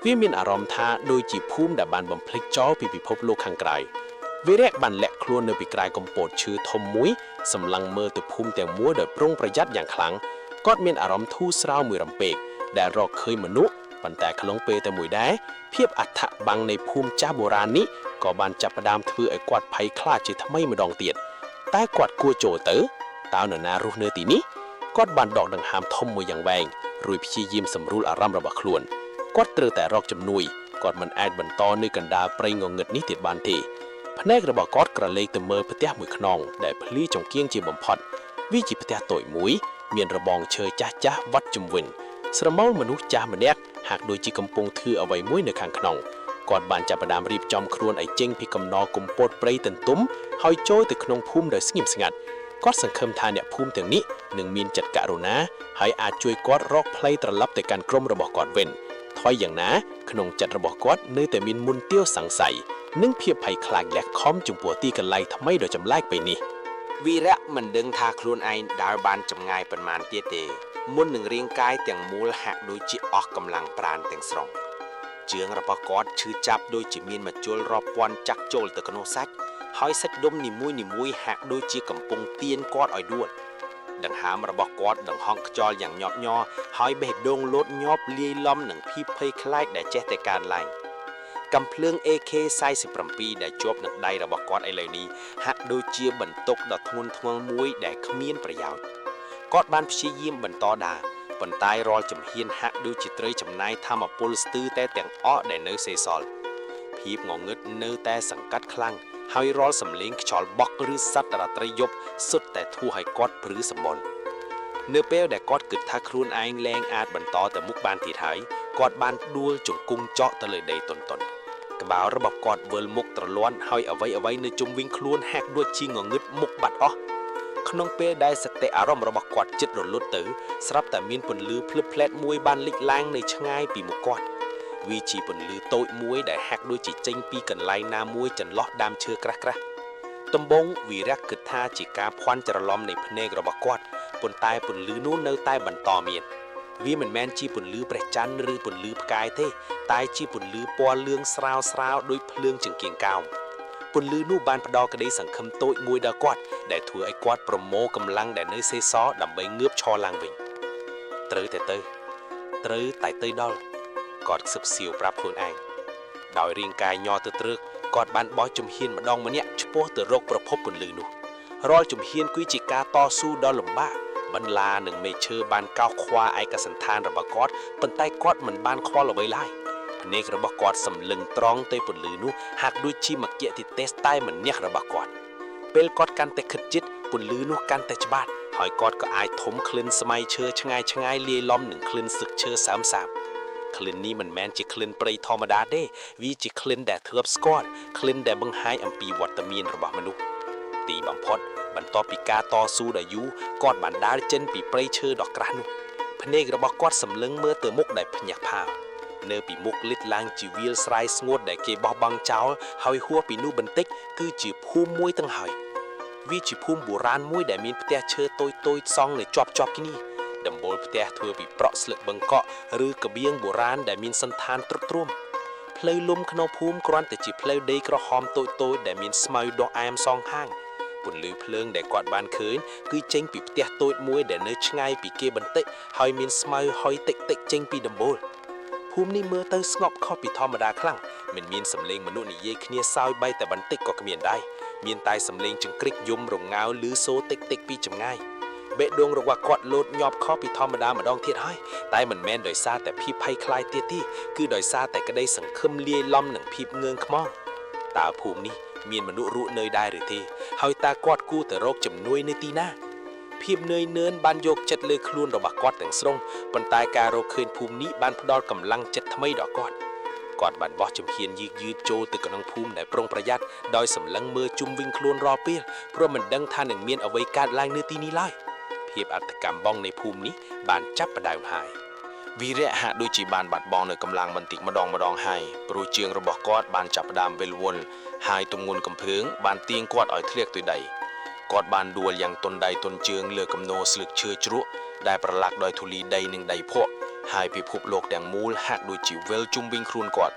Speaker 2: វាមានអារម្មណ៍ថាដូចជាភូមិដែលបានបំភ្លេចចោលពីពិភពលោកខាងក្រៅវីរៈបានលាក់ខ្លួននៅពីក្រៅកំពតឈើធំមួយសម្លឹងមើលទៅភូមិទាំងមូលដោយប្រុងប្រយ័ត្នយ៉ាងខ្លាំងគាត់មានអារម្មណ៍ធូរស្រាលមួយរំពេកដែលរកឃើញមនុស្សប៉ុន្តែក្នុងពេលតែមួយដែរភាពអថបាំងនៃភូមិចាស់បុរាណនេះក៏បានចាប់ផ្ដើមធ្វើឲ្យគាត់ភ័យខ្លាចជាថ្មីម្ដងទៀតតែគាត់គួរចូលទៅតើនរណារស់នៅទីនេះគាត់បានដកដង្ហើមធំមួយយ៉ាងវែងរួចព្យាយាមសម្រួលអារម្មណ៍របស់ខ្លួនគាត់ត្រូវតែរកជំនួយគាត់មិនអាចបន្តនៅកណ្ដាលព្រៃងងឹតនេះទៀតបានទេភ្នែករបស់គាត់ក្រឡេកទៅមើលផ្ទះមួយខ្នងដែលភ្លីចង្គៀងជាបំផុតវាជាផ្ទះតូចមួយមានរបងឈើចាស់វត្តជុំវិញស្រមោលមនុស្សចាស់ម្នាក់ហាក់ដូចជាកំពុងធ្វើអ្វីមួយនៅខាងក្នុងគាត់បានចាប់ផ្ដើមរៀបចំខ្លួនឲ្យចេញពីកំណរគុម្ពោតព្រៃទន្ទំហើយចូលទៅក្នុងភូមិដោយស្ងៀមស្ងាត់គាត់សង្ឃឹមថាអ្នកភូមិទាំងនេះនឹងមានចិត្តករុណាហើយអាចជួយគាត់រកផ្លូវត្រឡប់ទៅកាន់ក្រុមរបស់គាត់វិញថយយ៉ាងណាក្នុងចិត្តរបស់គាត់នៅតែមានមុនទាវសង្ស័យនិងភាពភ័យខ្លាចលះខំចំពោះទីកន្លែងថ្មីដ៏ចម្លែកពេលនេះ
Speaker 1: វីរៈមិនដឹងថាខ្លួនឯងដើរបានចម្ងាយប៉ុន្មានទៀតទេមុននឹងរាងកាយទាំងមូលហាក់ដូចជាអស់កម្លាំងប្រាណទាំងស្រុងជើងរបស់គាត់ឈឺចាប់ដូចជាមានមជុលរាប់ពាន់ចាក់ចូលទៅក្នុងសាច់ហើយសាច់ដុំនីមួយហាក់ដូចជាកំពុងទាញគាត់ឲ្យដួលដង្ហើមរបស់គាត់ដង្ហង់ខ្យល់យ៉ាងញាប់ញ័រហើយបេះដូងលោតញាប់លាយឡំនឹងភាពភ័យខ្លាចដែលចេះតែកើនឡើងកំភ្លើង AK-47 ដែលជាប់នឹងដៃរបស់គាត់ឥឡូវនេះហាក់ដូចជាបន្ទុកដ៏ធ្ងន់ធ្ងរមួយដែលគ្មានប្រយោជន៍គាត់បានព្យាយាមបន្តដើរប៉ុន្តែរាល់ជំហានហាក់ដូចជាត្រូវចំណាយថាមពលស្ទើរតែទាំងអស់ដែលនៅសេសសល់ភាពងងឹតនៅតែសង្កត់ខ្លាំងហើយរាល់សំឡេងខ្យល់បក់ឬសត្វរាត្រីយប់សុទ្ធតែធូរឲ្យគាត់ព្រឺសម្បុរនៅពេលដែលគាត់គិតថាខ្លួនឯងលែងអាចបន្តទៅមុខបានទៀតហើយគាត់បានដួលជង្គង់ចកទៅលើដីទន់ក្បាលរបស់គាត់វិលមុខត្រលាន់ហើយអ្វីនៅជុំវិញខ្លួនហាក់ដូចជាងងឹតមុខបាត់អស់ក្នុងពេលដែលសតិអារម្មណ៍របស់គាត់ជិតរលត់ទៅស្រាប់តែមានពន្លឺភ្លឹបភ្លែតមួយបានលេចឡើងនៅឆ្ងាយពីមុខគាត់វាជាពន្លឺតូចមួយដែលហាក់ដូចជាចេញពីកន្លែងណាមួយចន្លោះដើមឈើក្រាស់ដំបូងវីរៈគិតថាជាការភ័ន្តច្រឡំនៃភ្នែករបស់គាត់ប៉ុន្តែពន្លឺនោះនៅតែបន្តមានវាមិនមែនជាពន្លឺព្រះច័ន្ទឬពន្លឺផ្កាយទេតែជាពន្លឺពណ៌លឿងស្រាលដូចភ្លើងចង្គៀងកោងពន្លឺនោះបានផ្ដល់ក្តីសង្ឃឹមតូចមួយដល់គាត់ដែលធ្វើឲ្យគាត់ប្រមូលកម្លាំងដែលនៅសេសសល់ដើម្បីងើបឈរឡើងវិញត្រូវតែទៅដល់គាត់ខ្សឹបសៀវប្រាប់ខ្លួនឯង ដោយរាងកាយញ័រទៅត្រឹកគាត់បានបោះជំហានម្ដងម្នាក់ឆ្ពោះទៅរកប្រភពពន្លឺនោះរាល់ជំហានគឺជាការតស៊ូដ៏លំបាកបន្លានិងមេឈើបានកោសខ្វល់ឯកសណ្ឋានរបស់គាត់ប៉ុន្តែគាត់មិនបានខ្វល់អ្វីឡើយភ្នែករបស់គាត់សម្លឹងត្រង់ទៅពន្លឺនោះហាក់ដូចជាមគ្គតិទេសតែម្នាក់របស់គាត់ពេលគាត់កាន់តែខិតជិតពន្លឺនោះកាន់តែច្បាស់ហើយគាត់ក៏អាចធំក្លិនស្មៃឈើឆ្ងាយឆ្ងាយលាយឡំនឹងក្លិនសឹកឈើសើមសាបក្លិននេះមិនមែនជាក្លិនព្រៃធម្មតាទេវាជាក្លិនដែលធ្លាប់ស្គាល់ក្លិនដែលបង្ហាញអំពីវត្តមានរបស់មនុស្សទីបំផុតបន្ទាប់ពីការតស៊ូដ៏យូរគាត់បានដើរចេញពីព្រៃឈើដ៏ក្រាស់នោះភ្នែករបស់គាត់សម្លឹងមើលទៅមុខដែលភ្ញាក់ផាវនៅពីមុខលិចឡើងជាវាលស្រែស្ងួតដែលគេបោះបង់ចោលហើយហួសពីនោះបន្តិចគឺជាភូមិមួយទាំងហើយវាជាភូមិបុរាណមួយដែលមានផ្ទះឈើតូចៗសង់នៅជាប់គ្នាដំបូលផ្ទះធ្វើពីប្រក់ស្លឹកបឹងកក់ឬកបៀងបុរាណដែលមានសន្តានទ្រុឌទ្រោមផ្លូវលំក្នុងភូមិគ្រាន់តែជាផ្លូវដីក្រហមតូចៗដែលមានស្មៅដុះអែមសងខាងពន្លឺភ្លើងដែលគាត់បានឃើញគឺចេញពីផ្ទះតូចមួយដែលនៅឆ្ងាយពីគេបន្តិចហើយមានស្មៅហុយតិចៗចេញពីដំបូលភូមិនេះមើលទៅស្ងប់ខុសពីធម្មតាខ្លាំងមិនមានសំឡេងមនុស្សនិយាយគ្នាសើចបែកតែបន្តិចក៏គ្មានដែរមានតែសំឡេងចង្គ្រិចយំរងាវឮសូរតិចៗពីចម្ងាយបេះដូងរបស់គាត់លោតញាប់ខុសពីធម្មតាម្ដងទៀតហើយតែមិនមែនដោយសារតែភាពភ័យខ្លាចទៀតទេគឺដោយសារតែក្តីសង្ឃឹមលាយឡំនឹងភាពងឿងខ្មងតើភូមិនេះមានមនុស្សរស់នៅដែរឬទេហើយតើគាត់គួរទៅរកជំនួយនៅទីណាភាពនឿយនឿនបានយកចិត្តលើខ្លួនរបស់គាត់ទាំងស្រុងប៉ុន្តែការរកឃើញភូមិនេះបានផ្ដល់កម្លាំងចិត្តថ្មីដល់គាត់បានបោះជំហានយឺតចូលទៅក្នុងភូមិដែលប្រុងប្រយ័ត្នដោយសម្លឹងមើលជុំវិញខ្លួនរាល់ពេលព្រោះមិនដឹងថានឹងមានអ្វីកើតឡើងនៅទីនេះឡើយភាពអត្តកម្មបងនៃភូមិនេះបានចាប់ផ្ដើមហើយវីរៈហាក់ដូចជាបានបាត់បង់នៅកម្លាំងបន្តិចម្ដងហើយព្រោះជើងរបស់គាត់បានចាប់ផ្ដើមវិលវល់ហើយទម្ងន់កំភើងបានទាញគាត់ឲ្យធ្លាក់ទៅដីគាត់បានដួលយ៉ាងទន់ដៃទន់ជើងលើគំនរស្លឹកឈើជ្រក់ដែលប្រឡាក់ដោយធូលីដីនិងដីភក់ហើយពិភពលោកទាំងមូលហាក់ដូចជាវិលជុំវិញខ្លួនគាត់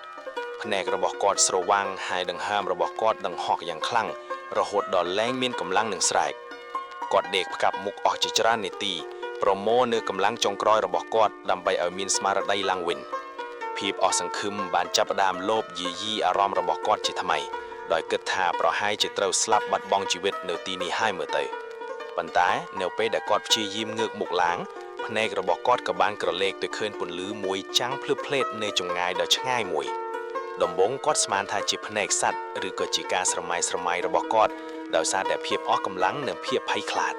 Speaker 1: ភ្នែករបស់គាត់ស្រវាំងហើយដង្ហើមរបស់គាត់ដង្ហក់យ៉ាងខ្លាំងរហូតដល់លែងមានកម្លាំងនឹងស្រែកគាត់ដេកផ្កាប់មុខអស់ជាច្រើននាទីប្រមូលនៅកម្លាំងចុងក្រោយរបស់គាត់ដើម្បីឲ្យមានស្មារតីឡើងវិញភាពអស់សង្ឃឹមបានចាប់ផ្ដើមលបយាយីអារម្មណ៍របស់គាត់ជាថ្មីដោយគិតថាប្រហែលជាត្រូវស្លាប់បាត់បង់ជីវិតនៅទីនេះហើយមើលទៅប៉ុន្តែនៅពេលដែលគាត់ព្យាយាមងើកមុខឡើងភ្នែករបស់គាត់ក៏បានក្រឡេកទៅឃើញពន្លឺមួយចាំងភ្លឺភ្លេតនៅចម្ងាយដ៏ឆ្ងាយមួយដំបូងគាត់ស្មានថាជាភ្នែកសត្វឬក៏ជាការស្រមៃរបស់គាត់ដោយសារតែភាពអស់កម្លាំងនិងភាពភ័យខ្លាច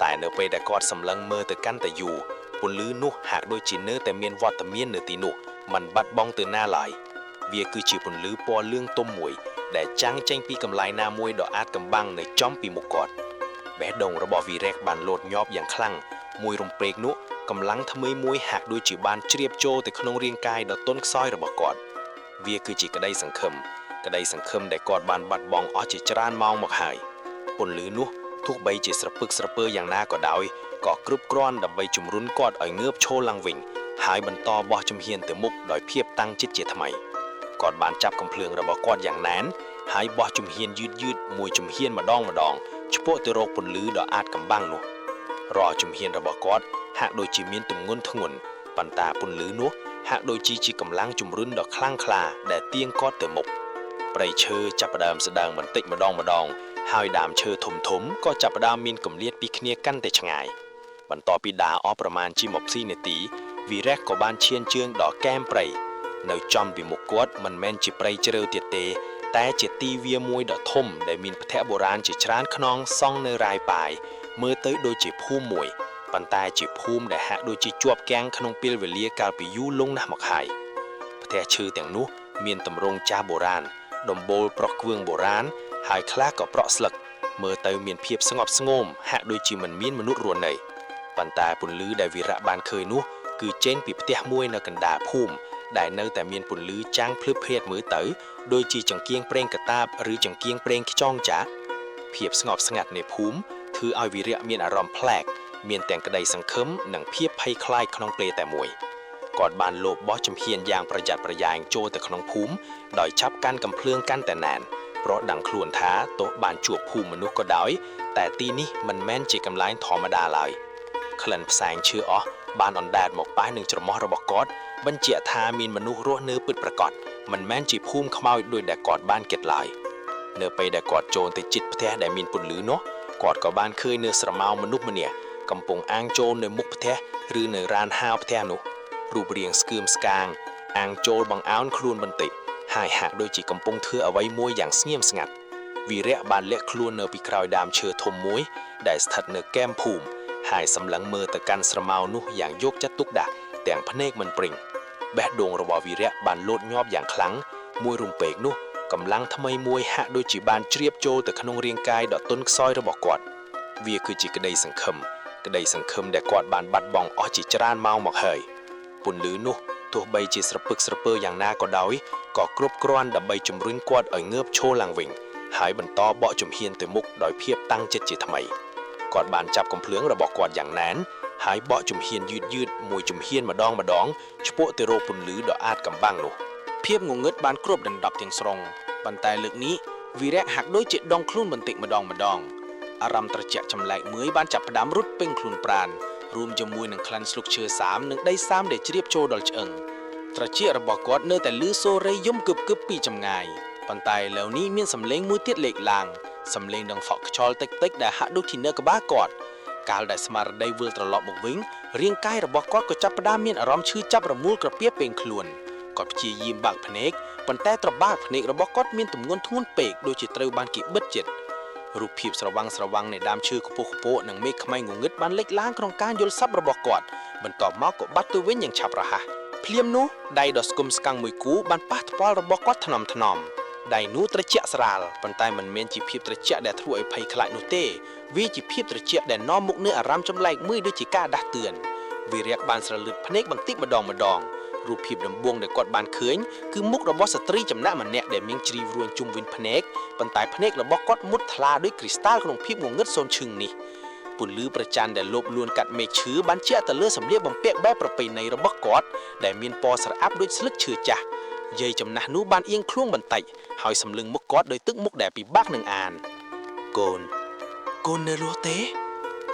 Speaker 1: តែនៅពេលដែលគាត់សម្លឹងមើលទៅកាន់តែយូរពន្លឺនោះហាក់ដូចជានៅតែមានវត្តមាននៅទីនោះមិនបាត់បង់ទៅណាឡើយវាគឺជាពន្លឺពណ៌លឿងទុំមួយដែលចាំងចេញពីកន្លែងណាមួយដ៏អាចកំបាំងនៅចំពីមុខគាត់បេះដូងរបស់វីរៈបានលោតញាប់យ៉ាងខ្លាំងមួយរំពេកនោះកម្លាំងថ្មីមួយហាក់ដូចជាបានជ្រាបចូលទៅក្នុងរាងកាយដ៏ទន់ខ្សោយរបស់គាត់វាគឺជាក្តីសង្ឃឹមដែលគាត់បានបាត់បង់អស់ជាច្រើនម៉ោងមកហើយពន្លឺនោះទោះបីជាស្រពឹកស្រពើយ៉ាងណាក៏ដោយក៏គ្រប់គ្រាន់ដើម្បីជំរុញគាត់ឲ្យងើបឈរឡើងវិញហើយបន្តបោះជំហានទៅមុខដោយភាពតាំងចិត្តជាថ្មីគាត់បានចាប់កំភ្លើងរបស់គាត់យ៉ាងណែនហើយបោះជំហានយឺតមួយជំហានម្ដងឆ្ពោះទៅរកពន្លឺដ៏អាចកំបាំងនោះរាល់ជំហានរបស់គាត់ហាក់ដូចជាមានទម្ងន់ធ្ងន់ប៉ុន្តែពន្លឺនោះហាក់ដូចជាកម្លាំងជំរុញដ៏ខ្លាំងក្លាដែលទាញគាត់ទៅមុខព្រៃឈើចាប់ផ្ដើមស្ដើងបន្តិចម្ដងហើយដើមឈើធំក៏ចាប់ផ្ដើមមានគម្លាតពីគ្នាកាន់តែឆ្ងាយបន្ទាប់ពីដើរអស់ប្រមាណជា20នាទីវីរៈក៏បានឈានជើងដល់កែមព្រៃនៅចំពីមុខគាត់មិនមែនជាព្រៃជ្រៅទៀតទេតែជាទីវាលមួយដ៏ធំដែលមានផ្ទះបុរាណជាច្រើនខ្នងសង់នៅរាយប៉ាយមើលទៅដូចជាភូមិមួយប៉ុន្តែជាភូមិដែលហាក់ដូចជាជាប់គាំងក្នុងពេលវេលាកាលពីយូរលង់ណាស់មកហើយផ្ទះឈើទាំងនោះមានទម្រង់ចាស់បុរាណដំបូលប្រក់គ្រឿងបុរាណហើយខ្លះក៏ប្រក់ស្លឹកមើលទៅមានភាពស្ងប់ស្ងោមហាក់ដូចជាមិនមានមនុស្សរស់នៅប៉ុន្តែពន្លឺដែលវីរៈបានឃើញនោះគឺចេញពីផ្ទះមួយនៅកណ្ដាលភូមិដែលនៅតែមានពន្លឺចាំងភ្លឺភ្លាតមើលទៅដូចជាចង្កៀងប្រេងកតាបឬចង្កៀងប្រេងខ្យងចាស់ភាពស្ងប់ស្ងាត់នៃភូមិធ្វើឲ្យវីរៈមានអារម្មណ៍ប្លែកមានទាំងក្តីសង្ឃឹមនិងភាពភ័យខ្លាចក្នុងពេលតែមួយគាត់បានលបបោះជំហានយ៉ាងប្រយ័ត្នប្រយែងចូលទៅក្នុងភូមិដោយចាប់កាន់កំភ្លើងកាន់តែណែនព្រោះដឹងខ្លួនថាទោះបានជួបភូមិមនុស្សក៏ដោយតែទីនេះមិនមែនជាកន្លែងធម្មតាឡើយក្លិនផ្សែងឈើអស់បានអណ្ដែតមកប៉ះនឹងច្រមុះរបស់គាត់បញ្ជាក់ថាមានមនុស្សរស់នៅពិតប្រាកដ มันแม่นจีภูมิขมาวโดยแดกกอดบ้านเก็ดหลายเนื้อไปแดกกอดโจรแต่จิตแท้แดมีนปุ่นหรือเนาะกอดกับบ้านเคยเนื้อสระเมามนุษย์มันเนี่ยกำปงอ้างโจรในมุกแท้หรือในร้านห้าวแท้นุรูปเรียงสกืมสกางอ้างโจรบังอ้าวครูนบันติหายหักโดยจีกำปงเธอเอาไว้มวยอย่างเงียบสงัดวีระบานเละครูนเนื้อปีคราวดามเชือทมมวยได้สถัดเนื้อแก้มภูมิหายสำหลังมือแต่กันสระเมานุอย่างยกจัดตุกดะแต่งพเนกมันปริงแบดดงระบวีระบานโลดยอบอย่างคลังมวยรุมเปกนุกำลังทำไมมวยหักโดยจีบานเจียบโจแต่ขนงเรียงกายดอต้นซอยระบอกกอดเวียคือจีกระไดสังคมกระไดสังคมแดกกอดบานบัดบองอ้อจีจรานเมาหมอกเฮยปุ่นลือนุตัวใบจีสระปึกสระเปออย่างน่าก็ดาวก็กรบกรอนดับใบจุมรุนกอดอ่อยเงือบโชลังวิ่งหายบรรทอเบาะจุมเฮียนแต่มุกดอยเพียบตั้งเจ็ดจีทำไมกอดบานจับกำเพลืองระบอกกอดอย่างนั้นหายเบาะจุมเฮียนยืดมวยจุมเฮียนมาดองเฉพาะเตโรปุ่นลือดออาดกำบังนุเพียบงงเงิดบานกรบดันดับเทียงสรงบันไตเลือกนี้วีแรกหักโดยเจ็ดดองคลุ่นบันติมาดองอารำตระเจาะจำแหลกเมื่อยบานจับประดามรุดเป่งคลุ่นปราณรวมจมวยหนึ่งคลันสลุกเชือหนึ่งได้3เดชเรียบโจดอลเชิงตระเจาะระบอกกอดเนื้อแต่ลือโซเรย่มกึบปีจำงายบันไตเหล่านี้มีสำเล็งมือเตี้ยเหล็กลางสำเล็งดังฝอกชอลเต็กได้หักดูที่เนื้อกระบ้ากอดกาลได้สมาร์ได้เวลตลอดหมกวิ่งเรียงกายระบอกกอดก็จับประดามมีอารมณ์ชื่อจับระมูลกระเปียเป่งคลวนกอดจียิมบากพเนกปันแต่ตระบากพเนกระบอกกอดมีตุ่มเงินทุ่นเปกโดยจิตเตอร์บานกิบเบิดเจ็ดรูปผีบสระวังในดามชื่อคุโปหนังเมฆขมายงงึดบานเล็กล้างโครงการยลซับระบอกกอดบรรทอบมากกบัดตัวเว้นอย่างฉับระหะเพลียมนูได้ดอสกุมสกังมวยกูบานป้าทปอลระบอกกอดถนอมได้นูตระเจาะสราลปันแต่มันเมนจีผีบตระเจาะแดดทรวยภัยคลายนูเต้วีจีผีบตระเจาะแดดน้อมมุกเนื้ออารามจำไลมือด้วยจีก้าดักเตือนวีเรียกบานสระลึดพเนกบังติมาดองรูปผีบดำบวงได้กอดบานเขยคือมุกระบอกสตรีจำหน้ามันแนกได้เมียงจีรวนจุมวินพเนกปันแต่พเนกระบอกกอดมุดทลาด้วยคริสตัลของผีบงงเงิดโซนชึงนี่ปุ่นลือประจันได้ลบลวนกัดเมฆชื้อบันเชี่ยตะเลือสำเลียบบังเปียกแบบประไปในระบอกกอดได้เมียนปอสระอับด้วยสลึกเชือจ่ะเย่ยจำหน้านูบานเอียงคลุ้งบันไตหอยสำลึงมุกกอดโดยตึกมุกแดดปีบ้าหนึ่งอ่านโกนเนรัวเต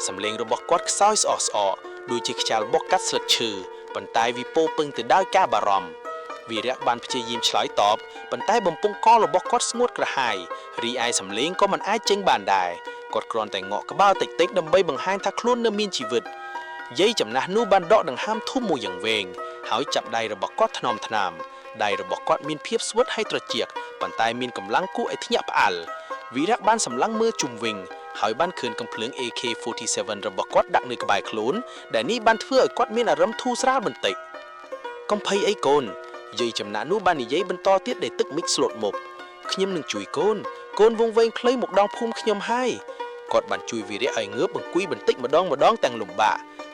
Speaker 1: สำเลียงระบอกกอดซ้อยออดูจิกชาลบอกกัดสลึกชื่อปันไตวิโปปึงแต่ได้ก้าบารอมวีระบานพเจยิมฉลายตอบปันไตบ่มปงก้อระบอกกอดสงวดกระหายรีไอสำเลียงก็มันไอเจงบานได้กอดกรอนแต่เงาะกระบ้าติ๊กดำใบบังหางทักคลุ้นเนื้อมีนชีวิตยัยจำนะนูบันดอกดังห้ามทุ่มมูอย่างเวงหายจับได้ระบอกกอดถนอมได้ระบอกกอดมีนเพียบสวดให้ตระเจียกปันไตมีนกำลังกู้ไอทิญะปะอัลวีระบ้านสำลังมือจุ่มวิงหายบ้านคืนกำเพลิง AK-47 ระบอกกอดดักในกระบายคลุ้นแต่นี่บ้านเพื่อกอดมีนอารมณ์ทูสราบันติกำไพไอโกนยัยจำนะนูบ้านนี่ยัยบันต่อเตี้ยได้ตึกมิกสโลดหมบขยมหนึ่งจุยโกนวงเวงเพลย์หมกดองพุ่มขยมให้กอดบันจุยวีระไอเงือบบังกุยบันติกมาดองแต่งหลุมบ่า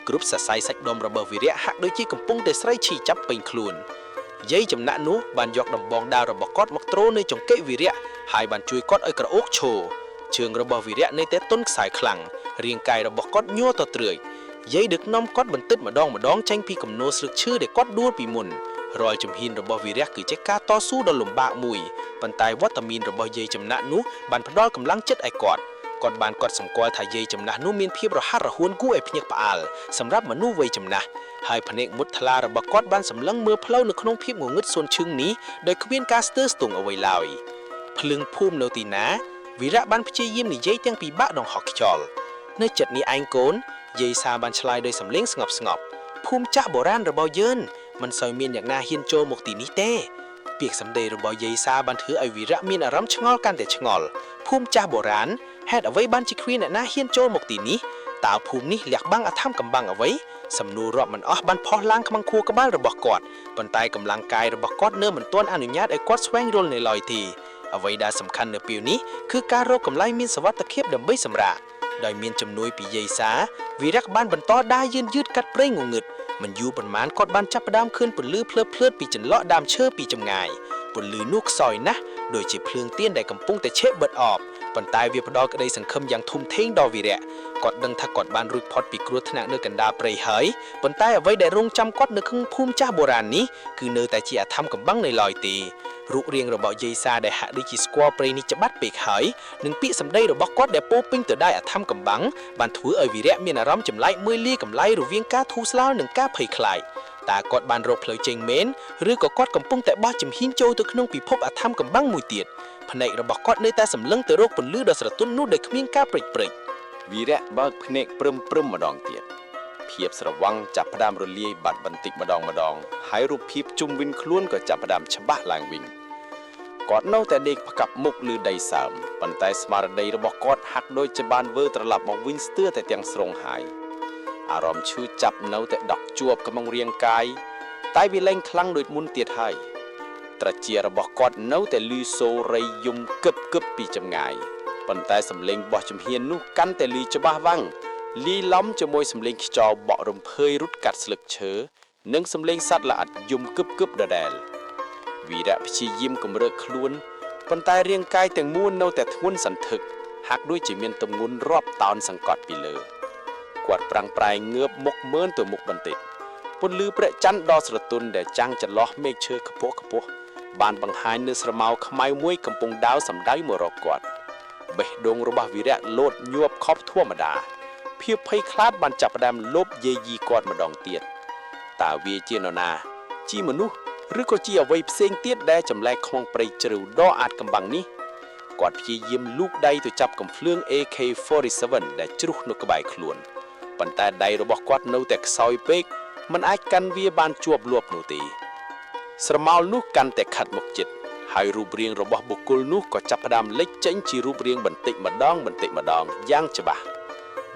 Speaker 1: กรุ๊ปสะไซสักดอมระเบิดวีระหักโดยจีกำปุงแต่ไสชีจับเป็นคลุนยัยจำนะนูบันยกดำบองดาวระบอกกอดมักโตรในจงเกวีระหายบันจุยกอดไอกระโอกโชเชิงระบอกวีระในแต่ต้นสายคลังเรียงกายระบอกกอดยั่วต่อเตยยัยดึกน้อมกอดบันติดมาดองแจ้งพีกำโนสึกชื่อเด็กกอดดูปีมุนรอยจมหินระบวีระคือเจ๊กาต่อสู้ดอลลมบากมุยปันไตวัตมีนระบยัยจำนะนูบันพดอลกำลังเจ็ดไอกอดบานกอดสมกอถ่ายยัยจำนะนูมีนเพียบระหัดระหวนกู้ไอพเนกปะอัลสำหรับมนูไวจำนะหายพเนกมุดทลาระบกอดบานสำลังเมื่อเพลาในขนมเพียบงงึดส่วนชึงนี้โดยขบวนกาสเตอร์สตุงเอาไว้ลอยพลึงพุ่มโนตีนะวีระบันพเจยิมนี่ยัยตั้งปีบ้าดองหอกจอลในจัดนี้ไอโกนยัยซาบันชลายโดยสำเล้งสงบพุ่มจ้าโบราณระบเยินมันซอยเมียนอย่างนาเฮียนโจมกตีนี้เต้เปียกสำเดระบยัยซาบันถือไอวีระมีนอารมณ์ชงอลกันแต่ชงอลพุ่มจ้าโบราณแฮดเอาไว้บ้านจิควีนนาเฮียนโจมกตีนี้ตาภูมินี้เหลียกบังอาถ้ำกำบังเอาไว้สำนูรอบมันบันพอล้างขมังคูกับบ้านระบอกกอดปันไตกำลังกายระบอกกอดเนื้อเหมือนต้นอนุญาตไอกอดแสวงโรลในลอยทีเอาไว้ดาสำคัญในปีนี้คือการโรคกำไลมีนสวัสดิ์ตะเข็บดำใบสำราโดยมีนจำนวนปียัยซาวีรักบ้านบรรทอได้ยืดกัดเปร่งงงึดมันอยู่ประมาณกอดบ้านจับประดามขึ้นปุ่นลือเพลิดปีจนเลาะดามเชื่อปีจำงายปุ่นลือนุกซอยนะโดยจีเพลิงเตี้ยนได้กำปุ้งแต่เชฟเบิดออบปันตายเวียพดอกระไดสังคมอย่างทุ่มเทงดอวีระกอดดังทักกอดบ้านรุยพอดปีกรัวธนาเนื้อกันดาเปรย์เฮยปันตายเอาไว้ได้รงจำกอดเนื้อครึ่งภูมิจ้าโบราณนี้คือเนื้อแต่จีอาทำกับบังในลอยตีรุเรียงระบอกยัยซาได้หาดิจิสควอเปรย์นิจบัดเปกเฮยหนึ่งปีสำได้ระบอกกอดได้โป๊ปิ้งตัวได้อาทำกับบังบันถือเอาวีระมีอารมณ์จำไล่เมื่อลี่กับไล่หรือเวียงก้าทูสลาวหนึ่งก้าเผยคลายต
Speaker 3: តើគាត់បានរកផ្លូវចេញមែនឬក៏គាត់កំពុងតែបោះជំហានចូលទៅក្នុងពិភពអធមកំបាំងមួយទៀតភ្នែករបស់គាត់នៅតែសម្លឹងទៅរកពន្លឺដ៏ស្រទន់នោះដោយគ្មានការព្រិចព្រិច
Speaker 1: វីរៈបើកភ្នែកព្រឹមម្ដងទៀតភាពស្រវឹងចាប់ផ្ដើមរលាយបាត់បន្តិចម្ដងហើយរូបភាពជុំវិញខ្លួនក៏ចាប់ផ្ដើមច្បាស់ឡើងវិញគាត់នៅតែដេកផ្កាប់មុខលើដីសើមប៉ុន្តែស្មារតីរបស់គាត់ហាក់ដូចជាបានវិលត្រឡប់មកវិញស្ទើរតែទាំងស្រុងហើយអារម្មណ៍ឈឺចាប់នៅតែដក់ជាប់ក្នុងរាងកាយតែវាលែងខ្លាំងដូចមុនទៀតហើយត្រចៀករបស់គាត់នៅតែលឺសូររីយំគឹបពីចម្ងាយប៉ុន្តែសំឡេងបោះជំហាននោះកាន់តែលឺច្បាស់វ៉ាំងលាយឡំជាមួយសំឡេងខ្យល់បក់រំភើយរត់កាត់ស្លឹកឈើនិងសំឡេងសត្វល្អិតយំគឹបដដែលវីរៈព្យាយាមគម្រើកខ្លួនប៉ុន្តែរាងកាយទាំងមូលនៅតែធ្ងន់សន្ធឹកហាក់ដូចជាមានទម្ងន់រាប់តោនសង្កត់ពីលើគាត់ប្រាំងប្រែងងើបមុខមើលទៅមុខបន្តិចពន្លឺព្រះច័ន្ទដ៏ស្រទន់ដែលចាំងចន្លោះមេឃឈើខ្ពស់បានបង្ហាញនូវស្រមោលខ្មៅមួយកំពុងដាវសម្ដៅមករកគាត់បេះដូងរបស់វីរៈលោតញាប់ខប់ធម្មតាភាពភ័យខ្លាចបានចាប់ផ្ដើមលបយាយីគាត់ម្ដងទៀតតើវាជានរណាជាមនុស្សឬក៏ជាអ្វីផ្សេងទៀតដែលចម្លែកក្នុងព្រៃជ្រៅដ៏អាតកំបាំងនេះគាត់ព្យាយាមលូកដៃទៅចាប់កំភ្លើង AK47 ដែលជ្រុះនៅក្បែរខ្លួនប៉ុន្តែដៃរបស់គាត់នៅតែខ្សោយពេកមិនអាចកាន់វាបានជាប់លាប់នោះទេស្រមោលនោះកាន់តែខាត់មកជិតហើយរូបរាងរបស់បុគ្គលនោះក៏ចាប់ផ្ដើមលេចចេញជារូបរាងបន្តិចម្ដងយ៉ាងច្បាស់